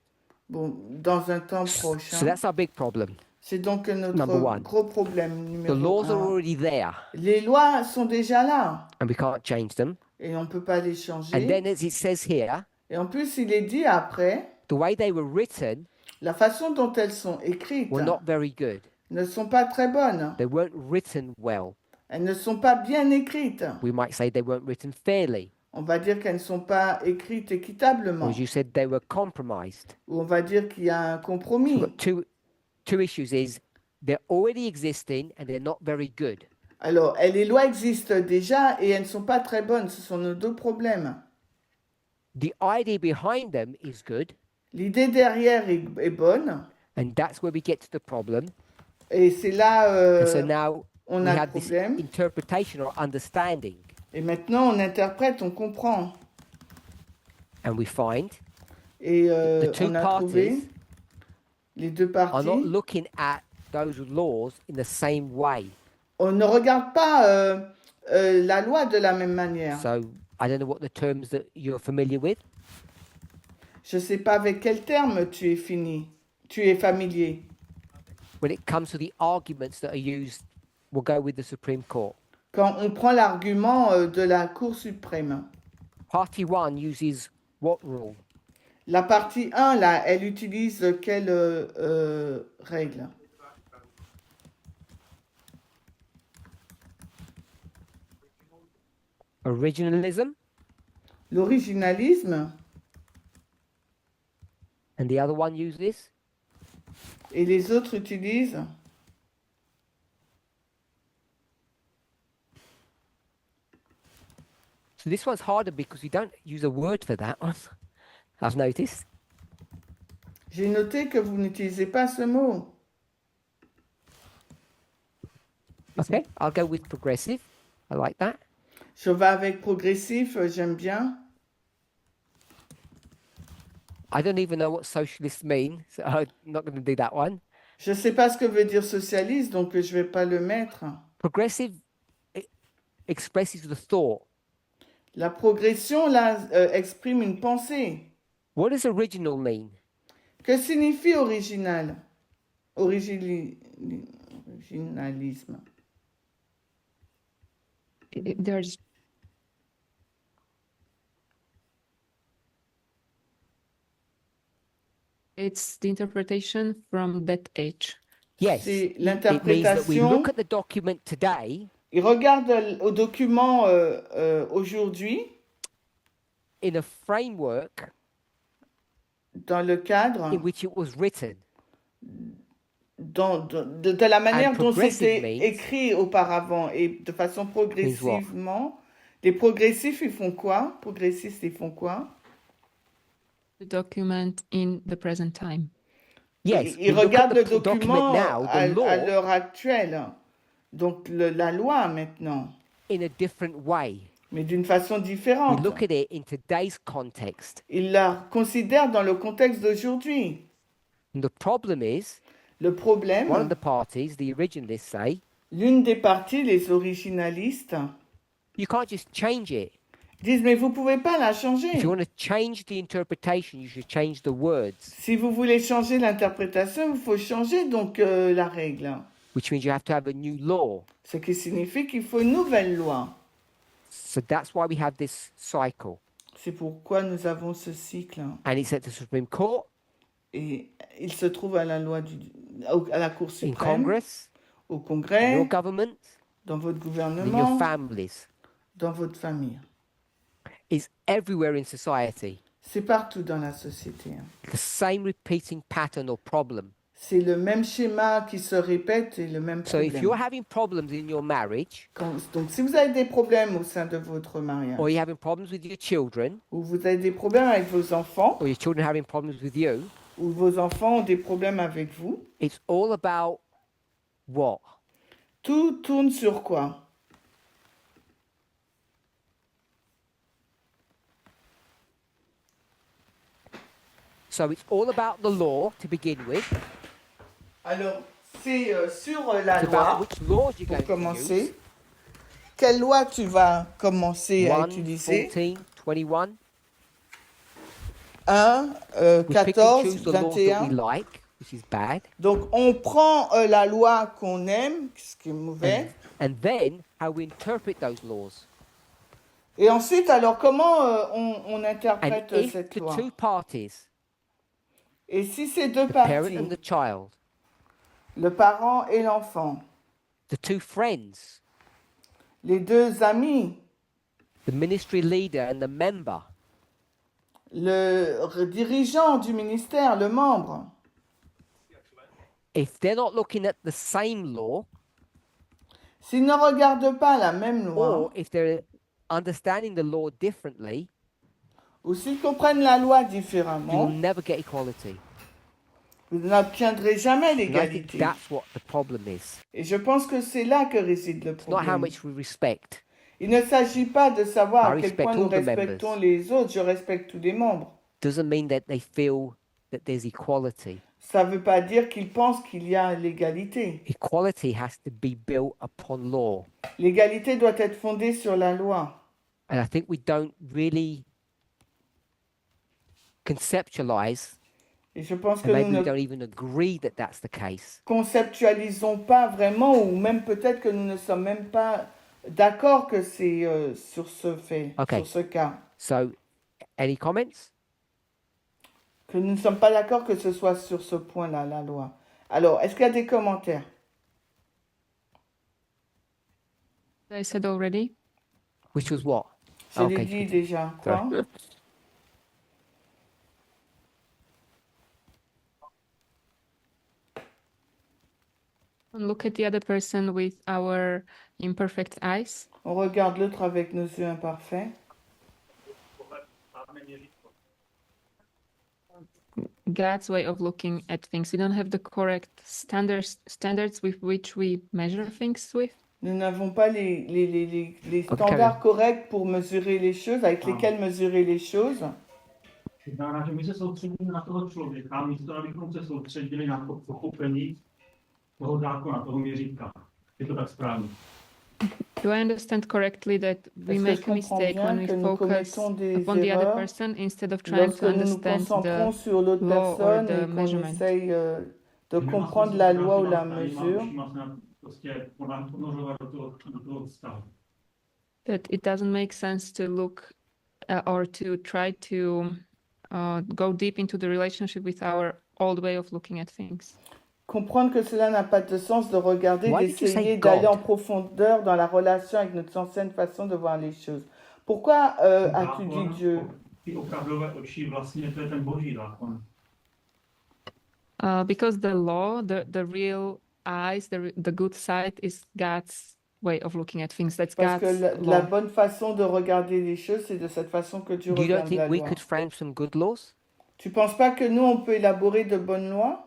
Bon, dans un temps So prochain. that's our big problem. C'est donc Number notre one. gros problème The numéro laws are un. already there, Les lois sont déjà là and we can't change them. et on ne peut pas les And changer. then, as it says here, Et en plus, il est dit après, the way they were written la façon dont elles sont écrites were not very good. ne sont pas très bonnes. They weren't written well. Elles ne sont pas bien écrites. We might say they weren't written fairly, On va dire qu'elles ne sont pas écrites or équitablement. as you said, they were compromised. Ou on va dire qu'il y a un compromis. We've got two issues: is they're already existing and they're not very good. Alors, les lois existent déjà et elles ne sont pas très bonnes. Ce sont nos deux problèmes. The idea behind them is good, L'idée derrière est bonne. and that's where we get to the problem. Et c'est là And so now on we a le have this problème. interpretation or understanding, Et maintenant, on interprète, on comprend. and we find Et The two on a trouvé parties les deux are not parties. looking at those laws in the same way. On ne regarde pas la loi de la même manière. So I don't know what the terms that you're familiar with. Je ne sais pas avec quel terme tu es familier. When it comes to the arguments that are used, we'll go with the Supreme Court. Quand on prend l'argument de la Cour suprême. Party 1 uses what rule? La partie 1, là, elle utilise quelle règle? Originalism, L'originalisme. and the other one uses Et les autres utilisent so this one's harder because we don't use a word for that one. I've noticed. J'ai noté que vous n'utilisez pas ce mot. Okay, I'll go with progressive. I like that. Je vais avec progressif, j'aime bien. I don't even know what socialists mean, so I'm not going to do that one. Je ne sais pas ce que veut dire socialiste, donc je ne vais pas le mettre. Progressive expresses the thought. La progression, là, exprime une pensée. What does original mean? Que signifie original? Originalisme. There's it's the interpretation from that age. Yes, C'est it means that we l'interprétation. look at the document today Il regarde au document aujourd'hui in a framework dans le cadre, in which it was written. de la manière dont progressive c'était means- écrit auparavant et de façon progressivement. Les progressifs, ils font quoi? Progressistes, ils font quoi? The document in the present time. Yes, Ils we look at regardent the le document document now, à the law, l'heure actuelle. Donc la loi maintenant, in a different way. mais d'une façon We différente. look at it in today's context. Ils la considèrent dans le contexte d'aujourd'hui. And the problem is, Le one of problème, the parties, the originalists, say l'une des parties, les originalistes, You can't just change it. Ils disent, mais vous pouvez pas la changer. If you want to change the interpretation, you should change the words, Si vous voulez changer l'interprétation, il faut changer donc la règle. which means you have to have a new law. Ce qui signifie qu'il faut une nouvelle loi. So that's why we have this cycle. C'est pourquoi nous avons ce cycle. And it's at the Supreme Court, Et il se trouve à la à la Cour in suprême, Congress, au in Congrès, your government, dans votre and in your gouvernement, families. dans votre famille. It's everywhere in society. C'est partout dans la société. The same repeating pattern or problem. C'est le même schéma qui se répète et le même So if you're problème. having problems in your marriage, Donc si vous avez des problèmes au sein de votre mariage, or you're having problems with your children, ou vous avez des problèmes avec vos enfants, or your children are having problems with you, ou vos enfants ont des problèmes avec vous, it's all about what? tout tourne sur quoi? So it's all about the law to begin with. Alors, c'est sur la It's loi, about which laws you're pour going to commencer. use. Quelle loi tu vas commencer à 1, utiliser? 14, 21. 1, We pick and 14, choose the laws that we 21. like, which is bad. Donc, on prend la loi qu'on aime, ce qui est mauvais. And then how we interpret those laws. Et ensuite, alors, comment on And interprète if cette the loi? two parties, Et si ces deux the parent parties, and the child, le parent et l'enfant, the two friends, les deux amis, the ministry leader and the member, le dirigeant du ministère, le membre, if they're not looking at the same law, s'ils ne regardent pas la même loi, or if they're understanding the law differently, ou s'ils comprennent la loi you will différemment, never get equality. vous n'obtiendrez jamais And I think l'égalité. that's what the problem is. Et je pense que c'est là que réside le It's not how problème. much we respect. Il ne s'agit pas de savoir I à quel respect point nous all the members. respectons les autres. Je respecte tous les membres. Doesn't mean that they feel that there's equality. Ça ne veut pas dire qu'ils pensent qu'il y a l'égalité. Equality has to be built upon law. L'égalité doit être fondée sur la loi. And I think we don't really conceptualize, Et je pense que and maybe nous we ne don't even agree that that's the case. conceptualisons pas vraiment, ou même peut-être que nous ne sommes même pas d'accord que c'est sur ce fait, Ok. sur ce cas. So, any comments? Que nous ne sommes pas d'accord que ce soit sur ce point-là, la loi. Alors, est-ce qu'il y a des commentaires? I said already. Which was what? Je l'ai Okay, dit good. déjà. Quoi? Sorry. And look at the other person with our imperfect eyes. On regarde l'autre avec nos yeux imparfaits. God's way of looking at things. We don't have the correct standards with which we measure things with. Nous n'avons pas les Ok. standards corrects pour mesurer les choses, avec lesquels mesurer les choses. To znamená, že my se soustředíme na toho člověka, místo abychom se soustředili na to pochopení toho zákona, toho měřítka. Je to tak správně? Do I understand correctly that we Est-ce que je make a comprends mistake bien when we que nous focus commettons des upon the other erreurs person instead of trying lorsque to nous nous understand concentrons the sur l'autre law or personne the et qu'on measurement? essaye de Nemá comprendre smysl la se loi ou la na to dívat, mesure? všímat se na prostě ponořovat do toho vztahu. That it doesn't make sense to look or to try to go deep into the relationship with our old way of looking at things. Comprendre que cela n'a pas de sens de regarder, Why did you say d'essayer d'aller God? en profondeur dans la relation avec notre ancienne façon de voir les choses. Pourquoi as-tu dit Zákon, Dieu? ty opravdové oči, vlastně to je ten boží zákon. Because the law, the real eyes, the good side is God's way of looking at things. That's Parce que God's la law. bonne façon de regarder les choses, c'est de cette façon que Dieu You don't regarde la think we loi. could frame some good laws? Tu penses pas que nous, on peut élaborer de bonnes lois?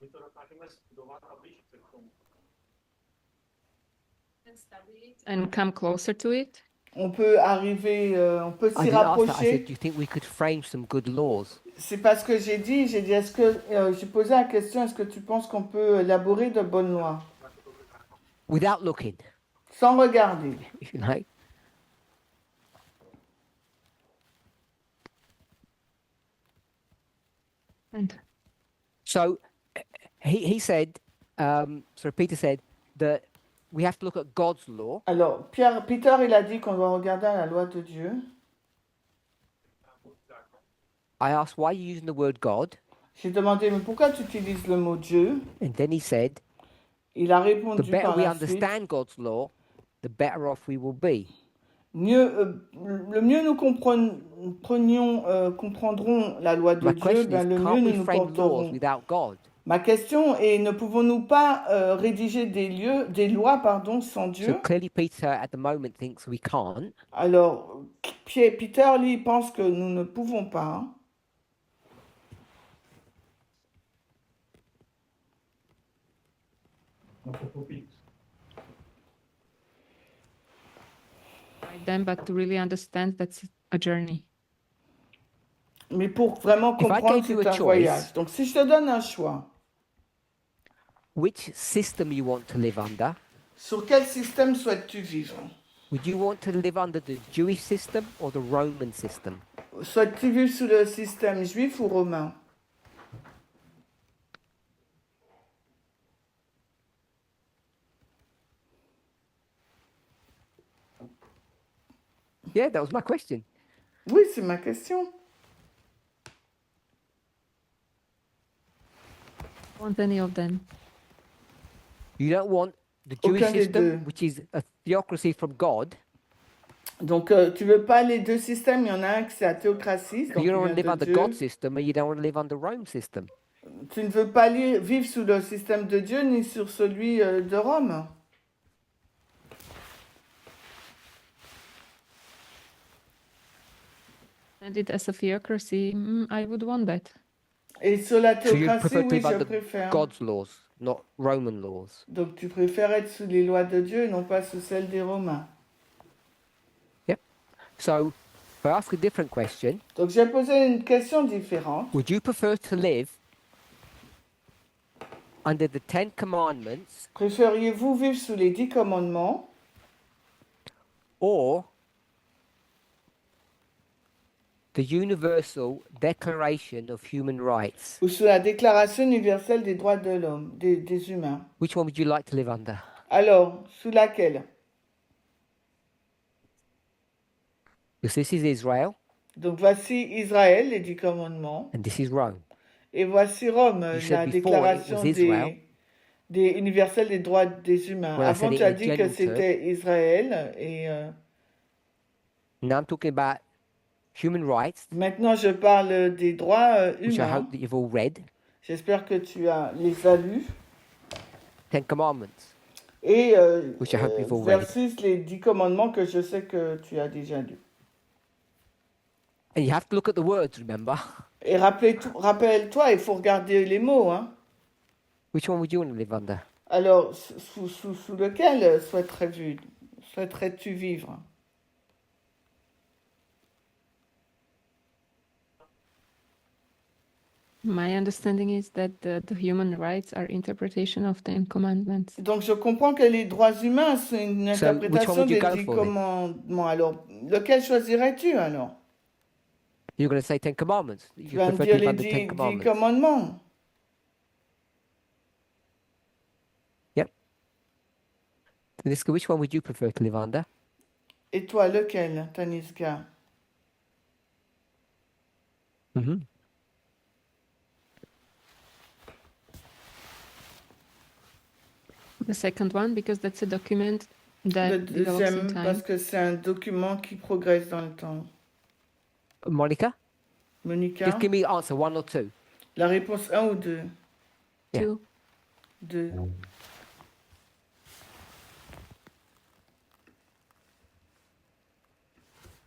My to dokážeme studovat a blížit se k tomu. And come closer to it. on peut arriver, on peut I s'y didn't ask that. I said, rapprocher. do you think we could frame some good laws? C'est parce que j'ai dit, est-ce que, j'ai posé la question, est-ce que tu penses qu'on peut élaborer de bonnes lois Without looking, sans regarder? if you like. And So he said, so Peter said that we have to look at God's law. Alors, Peter, il a dit qu'on doit regarder la loi de Dieu. I asked, why are you using the word God? J'ai demandé, mais pourquoi tu utilises le mot Dieu? And then he said, Il a the répondu better par we la suite, understand God's law, the better off we will be. le mieux nous comprendrons la loi de My Dieu, question ben, is, le mieux can't nous we nous frame laws porterons. without God? Ma question est, ne pouvons-nous pas rédiger des lois sans So Dieu? clearly Peter at the moment thinks we can't. Alors, Peter, lui, pense que nous ne pouvons pas. by them, but to really understand that's a journey. Mais pour vraiment If I comprendre, gave you c'est a un choice- voyage. Donc, si je te donne un choix, Which system you want to live under? sur quel système souhaites-tu vivre? Would you want to live under the Jewish system or the Roman system? Souhaites-tu vivre sous le système juif ou romain? Yeah, that was my question. Oui, c'est ma question. Want any of them? You don't want the Jewish Aucun des system, deux. which is a theocracy from God. Donc, tu veux pas les deux systèmes? Il y en a un qui c'est la théocratie, donc You qui don't want vient to live de under Dieu. God's system, or you don't want to live under Rome system. Tu ne veux pas vivre sous le système de Dieu ni sur celui de Rome. And it as a theocracy, I would want that. Et sur la So you théocratie, prefer to oui, live je under préfère. God's laws, not Roman laws. Donc, tu préfères être sous les lois de Dieu et non pas sous celles des Romains. So, if I ask a different question, Donc, j'ai posé une question différente. would you prefer to live under the Ten Commandments Préfériez-vous vivre sous les 10 commandements or the Universal Declaration of Human Rights? ou sous la Déclaration universelle des droits de l'homme, des humains? Which one would you like to live under? Alors, sous laquelle? Because this is Israel Donc, voici Israël, les 10 commandements. and this is Rome. Et voici Rome, You said la before it Déclaration was Israel. des universelle des droits des humains. When I Avant, said it tu as in dit que general c'était Israël et Now I'm talking about human rights, maintenant je parle des droits which I humains. hope that you've all read. J'espère que les as lus. Ten Commandments. Et Which I hope you've all read. versus les 10 commandements que je sais que tu as déjà lus. And you have to look at the words, remember? Et rappelle-toi, il faut regarder les mots. Hein. Which one would you want to live under? Alors, sous lequel souhaiterais-tu vivre? My understanding is that the human rights are interpretation of the commandments. Donc, je comprends que les droits humains, c'est une So, which one interprétation would you des go 10 for then? commandements. Alors, lequel choisirais-tu alors? You're going to say Ten Commandments. Tu You vas me prefer dire to live les under 10 Ten Commandments. commandements. Niska, which one would you prefer to live under? Et toi, lequel, Taniska? Mm-hmm. The second one, because that's a document Le that develops in deuxième, parce time. que c'est un document qui progresse dans le temps. Monica? Monica, Just give me the answer, one or two. la réponse 1 ou 2? Yeah. Two. 2.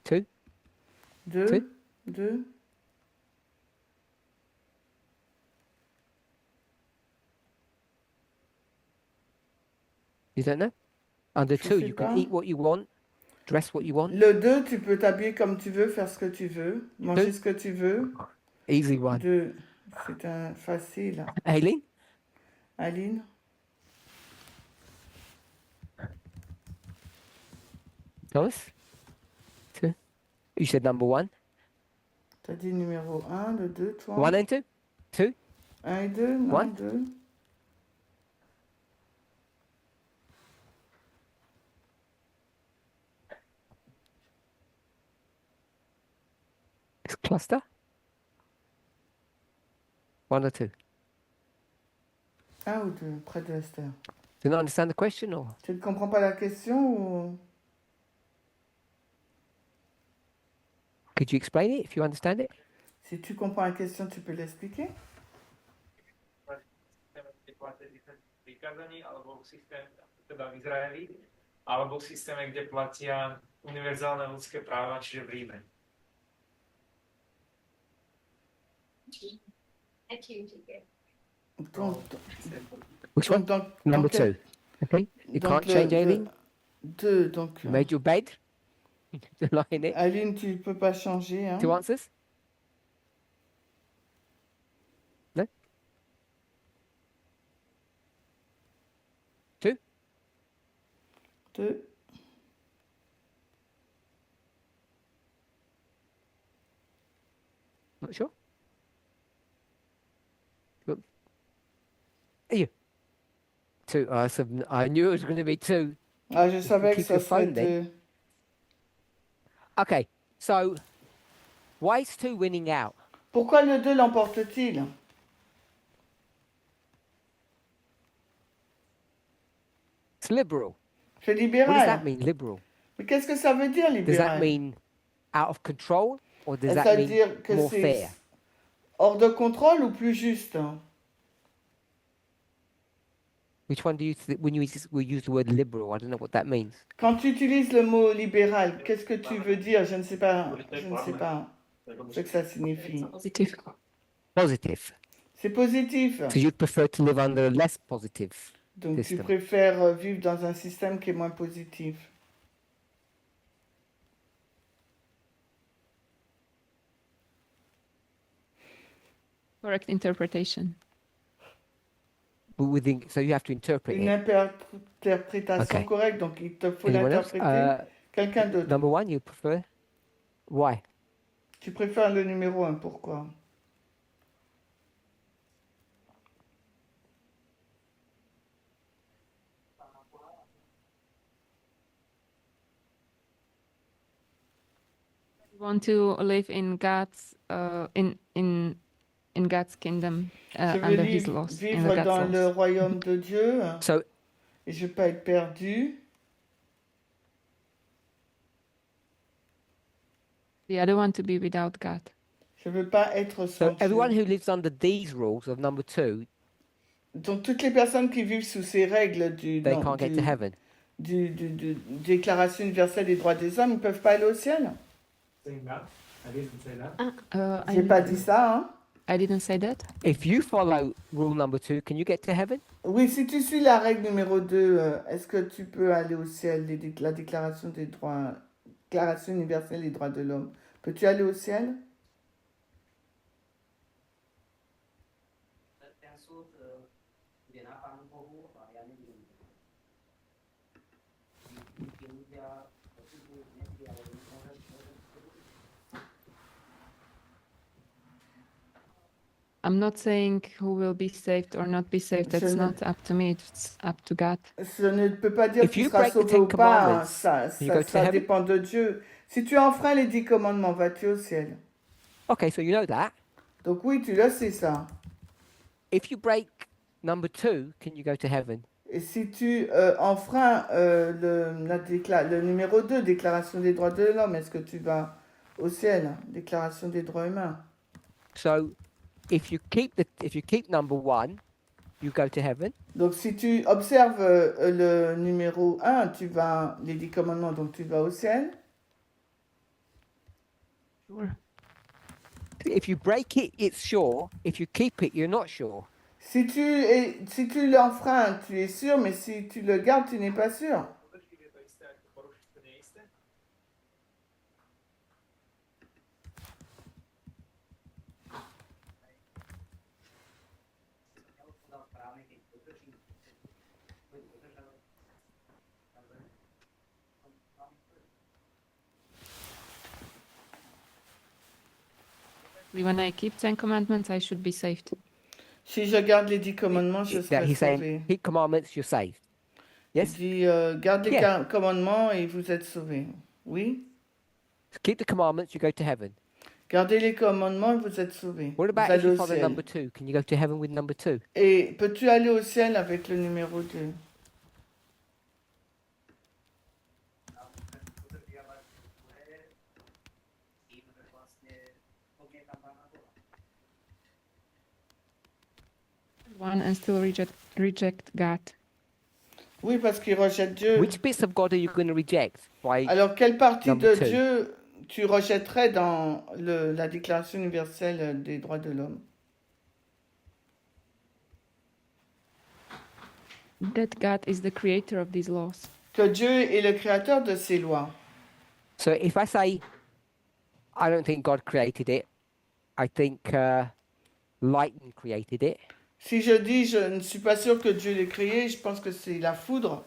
Two? 2? Two? 2? You don't know? Under Je two, sais you can pas. eat what you want, dress what you want. Le 2, tu peux t'habiller comme tu veux, faire ce que tu veux, manger Deux. ce que tu veux. Easy one. 2, c'est un facile. Aileen? Aline? Thomas? Two. You said number one. T'as dit numéro 1, le 2, toi? One and two? Two? 1 et 2, non, One. 2. It's cluster? One or two? 1 ou 2, près de Esther. Do you not understand the question or? Tu ne comprends pas la question ou... Could you explain it if you understand it? Si tu comprends la question, tu peux l'expliquer? Vykázaní, alebo systém, teda v Izraeli, alebo systéme, kde platia univerzálne ľudské práva, čiže v Ríme. Donc, Which one? donc, Number donc, two. Okay. You donc can't change Aileen. 2, donc... You made your bed. To lie in it. Aline, tu ne peux pas changer. Hein? Two answers? No? Two? 2. Not sure? Look. Are you? Two. I knew it was going to be two. Ah, je savais que keep ça your serait phone then. 2. Okay. So, why is two winning out? Pourquoi le 2 l'emporte-t-il? It's liberal. C'est What does that libéral. mean, liberal? Mais qu'est-ce que ça veut dire, Does that libéral? mean out of control or does Ça that veut mean dire que more c'est fair? hors de contrôle ou plus juste? Which one do you when we use the word liberal? I don't know what that means. Quand tu utilises le mot libéral, qu'est-ce que tu veux dire? Je ne sais pas. Je ne sais pas ce que ça signifie. Positive. Positive. C'est positif. So you'd prefer to live under a less positive. Donc tu Système. préfères vivre dans un système qui est moins positif. Correct interpretation. But within, so you have to interpret Une it. interprétation Ok. correcte, donc il te faut Anyone else? l'interpréter. Quelqu'un d'autre. Number one, you prefer? Why? Tu préfères le numéro 1, pourquoi? We want to live in God's in God's kingdom Je veux under His laws. In vivre God's dans le laws. royaume de Dieu So et je ne veux pas être perdu. The other one to be without God. Je ne veux pas être sans so everyone Dieu. who lives under these rules of number two, Donc toutes les personnes qui vivent sous ces règles they can't get to heaven. du Déclaration universelle des droits des hommes, ils ne peuvent pas aller au ciel. Saying that, I didn't say that. J'ai pas dit ça, hein? I didn't say that. If you follow rule number two, can you get to heaven? Oui, si tu suis la règle numéro 2, est-ce que tu peux aller au ciel, la Déclaration des droits, Déclaration universelle des droits de l'homme? Peux-tu aller au ciel? I'm not saying who will be saved or not be saved. That's Je ne- not up to me. It's up to God. Je ne peux pas dire If que tu you seras break the sauvé Ten ou pas, hein. Commandments, ça, you ça, go to ça heaven? dépend de Dieu. Si tu enfreins les 10 commandements, vas-tu au ciel? Okay, so you know that. Donc oui, tu le sais ça. If you break number two, can you go to heaven? Et si tu enfreins le numéro 2, Déclaration des droits de l'homme, est-ce que tu vas au ciel? Déclaration des droits humains. So if you keep number one, you go to heaven. Donc si tu observes le numéro 1, tu vas, les 10 commandements, donc tu vas au ciel. Sure. If you break it, it's sure. If you keep it, you're not sure. Si tu l'enfreins, tu es sûr, mais si tu le gardes, tu n'es pas sûr. Je to isté, ako porušiť to neisté? When I keep 10 commandments, I should be saved. Si je garde les 10 commandements, je That serai he's sauvé. saying, keep commandments, you're saved. Il Yes? dit, garde les Yeah. commandements et vous êtes sauvés. Oui? Keep the commandments, you go to heaven. Gardez les commandements et vous êtes sauvés. What Vous about if allez you au follow ciel. number 2? Can you go to heaven with number 2? Et peux-tu aller au ciel avec le numéro 2? One and still reject God. Oui, parce qu'il rejette Dieu. Which bits of God are you going to reject by Alors, quelle partie Number de two. Dieu tu rejetterais dans la Déclaration universelle des droits de l'homme? That God is the creator of these laws. Que Dieu est le créateur de ces lois. So if I say, I don't think God created it, I think lightning created it, Si je dis je ne suis pas sûr que Dieu l'ait créé, je pense que c'est la foudre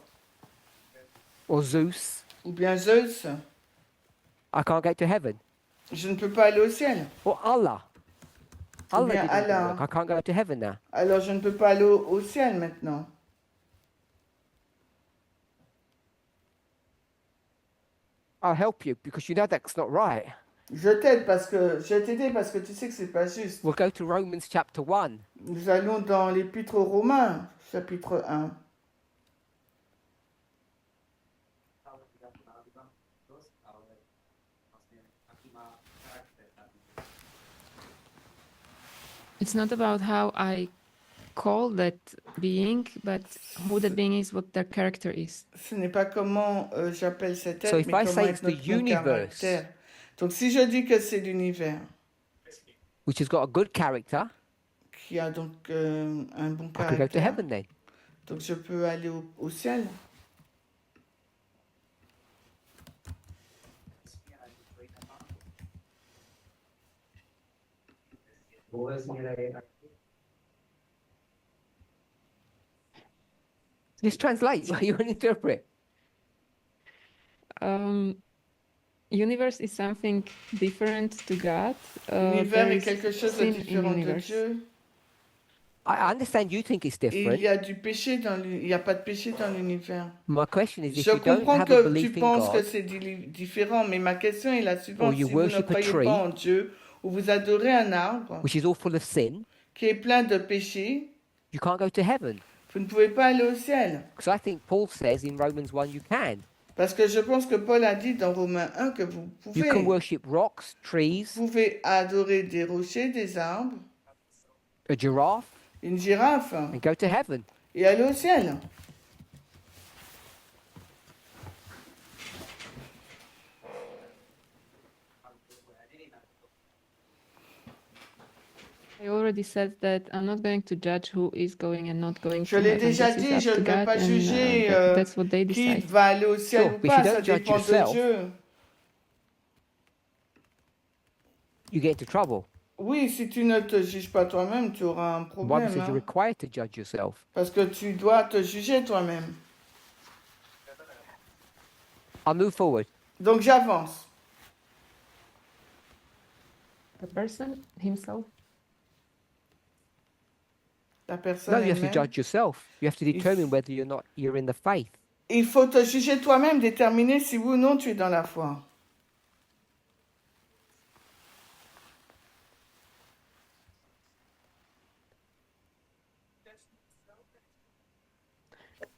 or Zeus, ou bien Zeus, I can't get to heaven. je ne peux pas aller au ciel. Or Allah. Allah bien didn't do Allah. work. I can't go to heaven now. Alors je ne peux pas aller au ciel maintenant. I'll help you because you know that's not right. Je t'aide parce que je vais t'aider parce que tu sais que c'est pas juste. We'll go to Romans chapter 1. Nous allons dans l'Épître aux Romains, chapitre 1. It's not about how I call that being, but who that being is, what their character is. Ce n'est pas comment j'appelle cet être, So if mais I comment say est it's the notre mon universe, caractère. Donc si je dis que c'est l'univers, which has got a good character, qui a donc un bon I could go to caractère, heaven then. donc je peux aller au ciel. Just translate. You want to interpret. Universe is something different to God. L'univers There est is quelque chose de sin in différent de universe. Dieu. I understand you think it's Et il different. y a du péché dans il n'y a pas de péché dans l'univers. My question is, if Je you don't comprends have a que tu belief in penses que God, c'est différent, mais ma question est la suivante. Or you Si vous ne worship a croyez tree, pas en Dieu, ou vous adorez un arbre which is all full of sin, qui est plein de péchés, you can't go to heaven. vous ne pouvez pas aller au ciel. Because I think Paul says in Romans 1 you can. Parce que je pense que Paul a dit dans Romains 1 que vous You pouvez. can worship rocks, trees, Vous pouvez adorer des rochers, des arbres, a giraffe, une girafe, and go to heaven. et aller au ciel. I already said that I'm not going to judge who is going and not going Je to l'ai heaven. déjà This is dit, up je to ne vais God, pas and, juger that's what they qui decide. va aller au ciel Sure, ou but pas, you ça don't judge dépend de yourself. Dieu. You get into trouble. Oui, si tu ne te juges pas toi-même, tu auras un The Bible problème. says you're Hein, required to judge yourself. parce que tu dois te juger toi-même. I'll move forward. Donc j'avance. The person himself. La personne No, you have to elle-même. judge yourself. You have to determine whether you're in the faith. Il faut te juger toi-même, déterminer si oui ou non tu es dans la foi.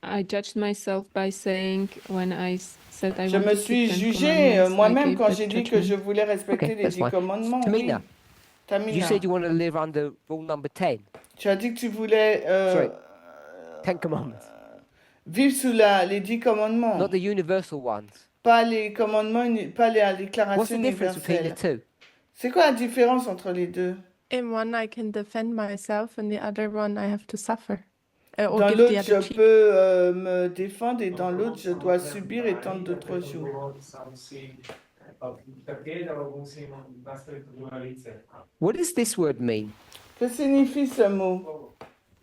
I judged myself by saying when I said I Je want me to suis keep 10 jugée commandments, I moi-même gave quand that j'ai dit que je judgment. voulais respecter Okay, les that's 10 fine. commandements. Tamina, Oui. Tamina, you said you want to live under rule number 10. tu as dit que tu voulais Sorry. 10 commandments. vivre sous les 10 commandements. Not the universal ones. Pas les commandements, pas la What's déclaration the difference between the universelle. two? C'est quoi la différence entre les deux? In one, I can defend myself, and the other one, I have to suffer. Or Dans give l'autre, the je other cheek. peux me défendre et dans l'autre, je dois subir et tendre d'autres jours. What does this word mean? Que signifie ce mot?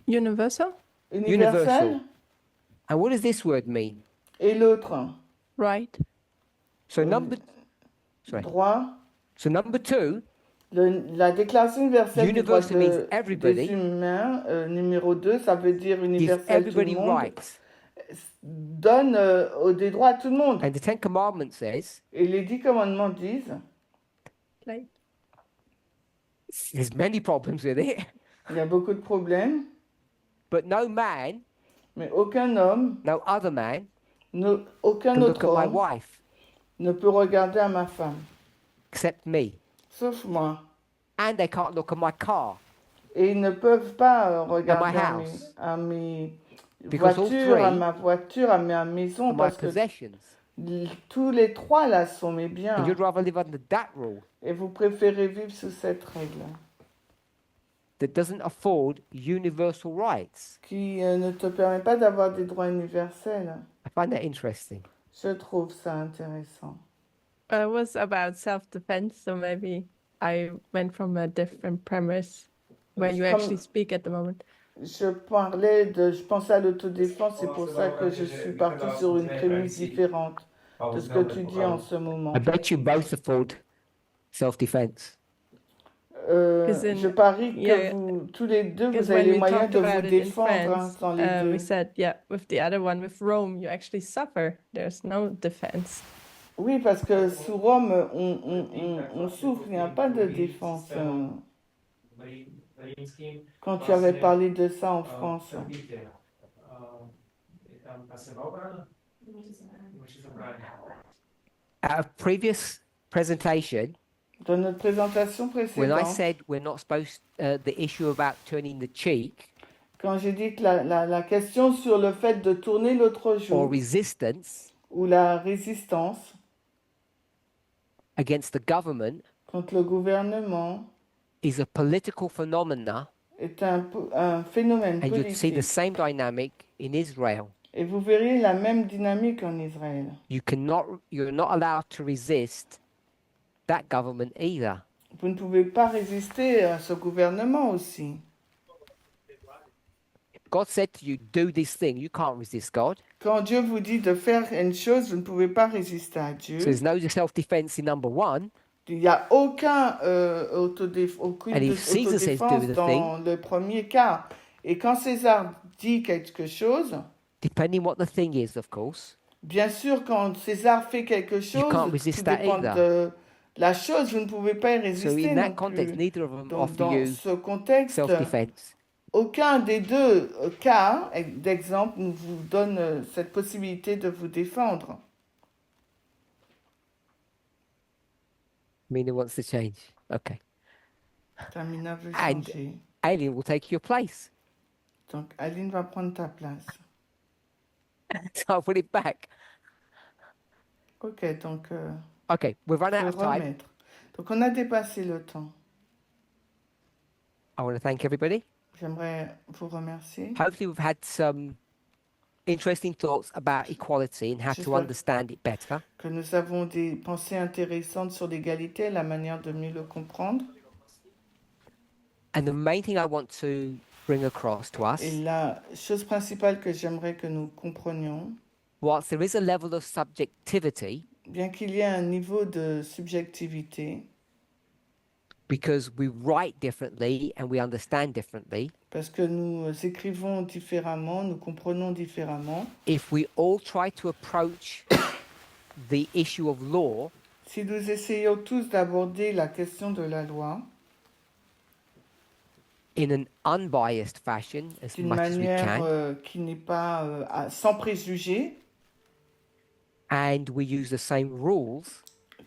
Universal? Universel. And what does this word mean? Et l'autre, Right. So Euh, sorry. droit. So number 2 La déclaration universelle des droits Universal means everybody. des humains, numéro 2, ça veut dire gives universel tout everybody le monde, rights. donne des droits à tout le monde. And the Ten Commandments says Et les 10 commandements disent, Like there's many problems with it, il y a beaucoup de problèmes, but no man, mais aucun homme, no other man aucun can look autre at my homme wife ne peut regarder à ma femme, except me. sauf moi. And they can't look at my car. Et ils ne peuvent pas regarder house. à mes Because all voitures, à three ma voiture, à ma maison, my parce que possessions. tous les trois là sont mes biens. And you'd rather live under that rule Et vous préférez vivre sous cette règle that doesn't afford universal rights. qui ne te permet pas d'avoir des droits universels. I find that interesting. Je trouve ça intéressant. it was about self-defense, so maybe I went from a different premise where you Comme- actually speak at the moment. Je pensais à l'autodéfense, c'est pour ça que je suis partie sur une prémisse différente de ce que tu dis en ce moment. I bet you both afford self-defense. Because in- Je parie que yeah, vous, tous les deux, Because vous avez when les we moyens talked de vous about it in défendre hein, France, dans les deux. we said, yeah, with the other one, with Rome, you actually suffer. There's no defense. Oui, parce que sous Rome, on souffre, il n'y a pas de défense. Quand tu avais parlé de ça en France. At a previous presentation, Dans notre présentation when I précédente, said we're not supposed, the issue about turning the cheek quand j'ai dit que la question sur le fait de tourner l'autre or joue resistance ou la résistance against the government contre le gouvernement is a political phenomena, est un phénomène and you'd see the politique. same dynamic in Israel. Et vous verriez la même dynamique en Israël. You're not allowed to resist that government either. Vous ne pouvez pas résister à ce gouvernement aussi. God said to you, do this thing. You can't resist God. Quand Dieu vous dit de faire une chose, vous ne pouvez pas résister à Dieu. So there's no self-defense in number 1. Il n'y a aucun aucune And if Caesar says do autodéfense the dans le premier cas. Et quand César dit quelque chose, Depending what the thing is, of course. bien sûr, quand César fait quelque chose, can't tout resist that dépend either. de la chose, vous ne pouvez pas y So résister in non that context, plus. neither of them Donc, offer dans you ce contexte, self-defense. aucun des deux cas d'exemple ne vous donne cette possibilité de vous défendre. Mina wants to change. Okay. Tamina veut And- changer. Alien will take your place. Donc, Aline va prendre ta place. So I'll put it back. Ok, donc, Okay, we've run out faut of time. remettre. Donc, on a dépassé le temps. I want to thank everybody. J'aimerais vous remercier. Hopefully, we've had some interesting thoughts about equality and how to J'espère- understand it better. Que nous avons des pensées intéressantes sur l'égalité et la manière de mieux le comprendre. And the main thing I want to bring across to us, Et la chose principale que j'aimerais que nous comprenions, whilst there is a level of subjectivity, bien qu'il y ait un niveau de subjectivité, because we write differently and we understand differently, parce que nous écrivons différemment, nous comprenons différemment, if we all try to approach the issue of law si nous essayons tous d'aborder la question de la loi in an unbiased fashion as d'une much as we manière can, qui n'est pas sans préjugés, and we use the same rules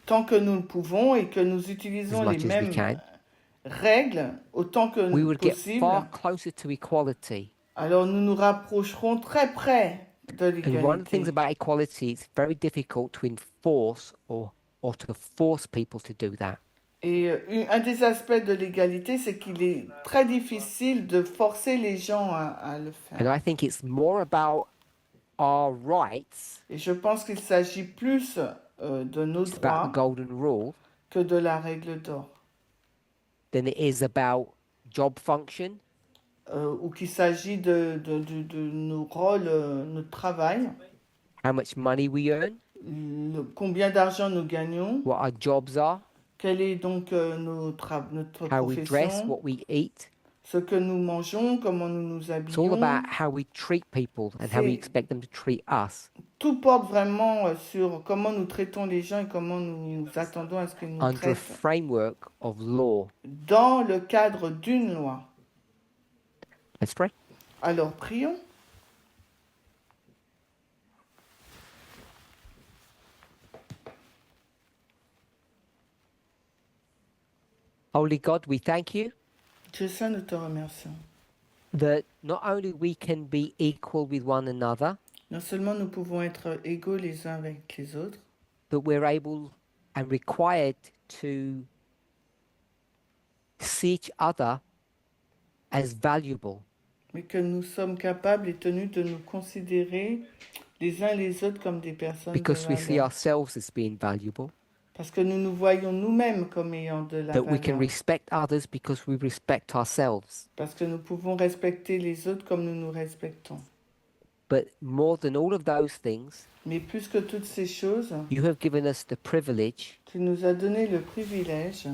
tant que nous le pouvons et que nous utilisons As les much as we mêmes can. règles autant que we would get possible, far closer to equality. alors nous nous rapprocherons très près de And one of the things l'égalité. about equality, it's very difficult to enforce or to force people to do that. Et un des aspects de l'égalité, c'est qu'il est très difficile de forcer les gens à le And faire. I think it's more about our rights, Et je pense qu'il s'agit plus de nos it's about the droits golden rule, que de la règle d'or. than it is about job function ou qu'il s'agit de nos rôles, notre travail, how much money we earn, combien d'argent nous gagnons, what our jobs are, quelle est donc notre how we dress, profession, what we eat. ce que nous mangeons, comment nous nous It's all habillons. about how we treat people and how we C'est- expect them to treat us Tout porte vraiment sur comment nous traitons les gens et comment nous attendons à ce qu'ils nous under a traitent framework of law. dans le cadre d'une loi. Let's pray. Alors prions. Holy God, we thank you Dieu Saint, nous te remercions. that not only we can be equal with one another, Non seulement nous pouvons être égaux les uns avec les autres, but we're able and required to see each other as valuable mais que nous sommes capables et tenus de nous considérer les uns les autres comme des personnes de because we see valeur. ourselves as being valuable, Parce que nous nous voyons nous-mêmes comme ayant de la that we can valeur. respect others because we respect ourselves. Parce que nous pouvons respecter les autres comme nous nous respectons. But more than all of those things, Mais plus que toutes ces choses, you have given us the privilege tu nous as donné le privilège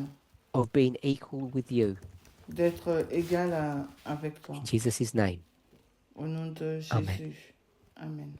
of being equal with you. d'être égal avec toi. In Jesus' name. Au nom de Jésus. Amen. Amen.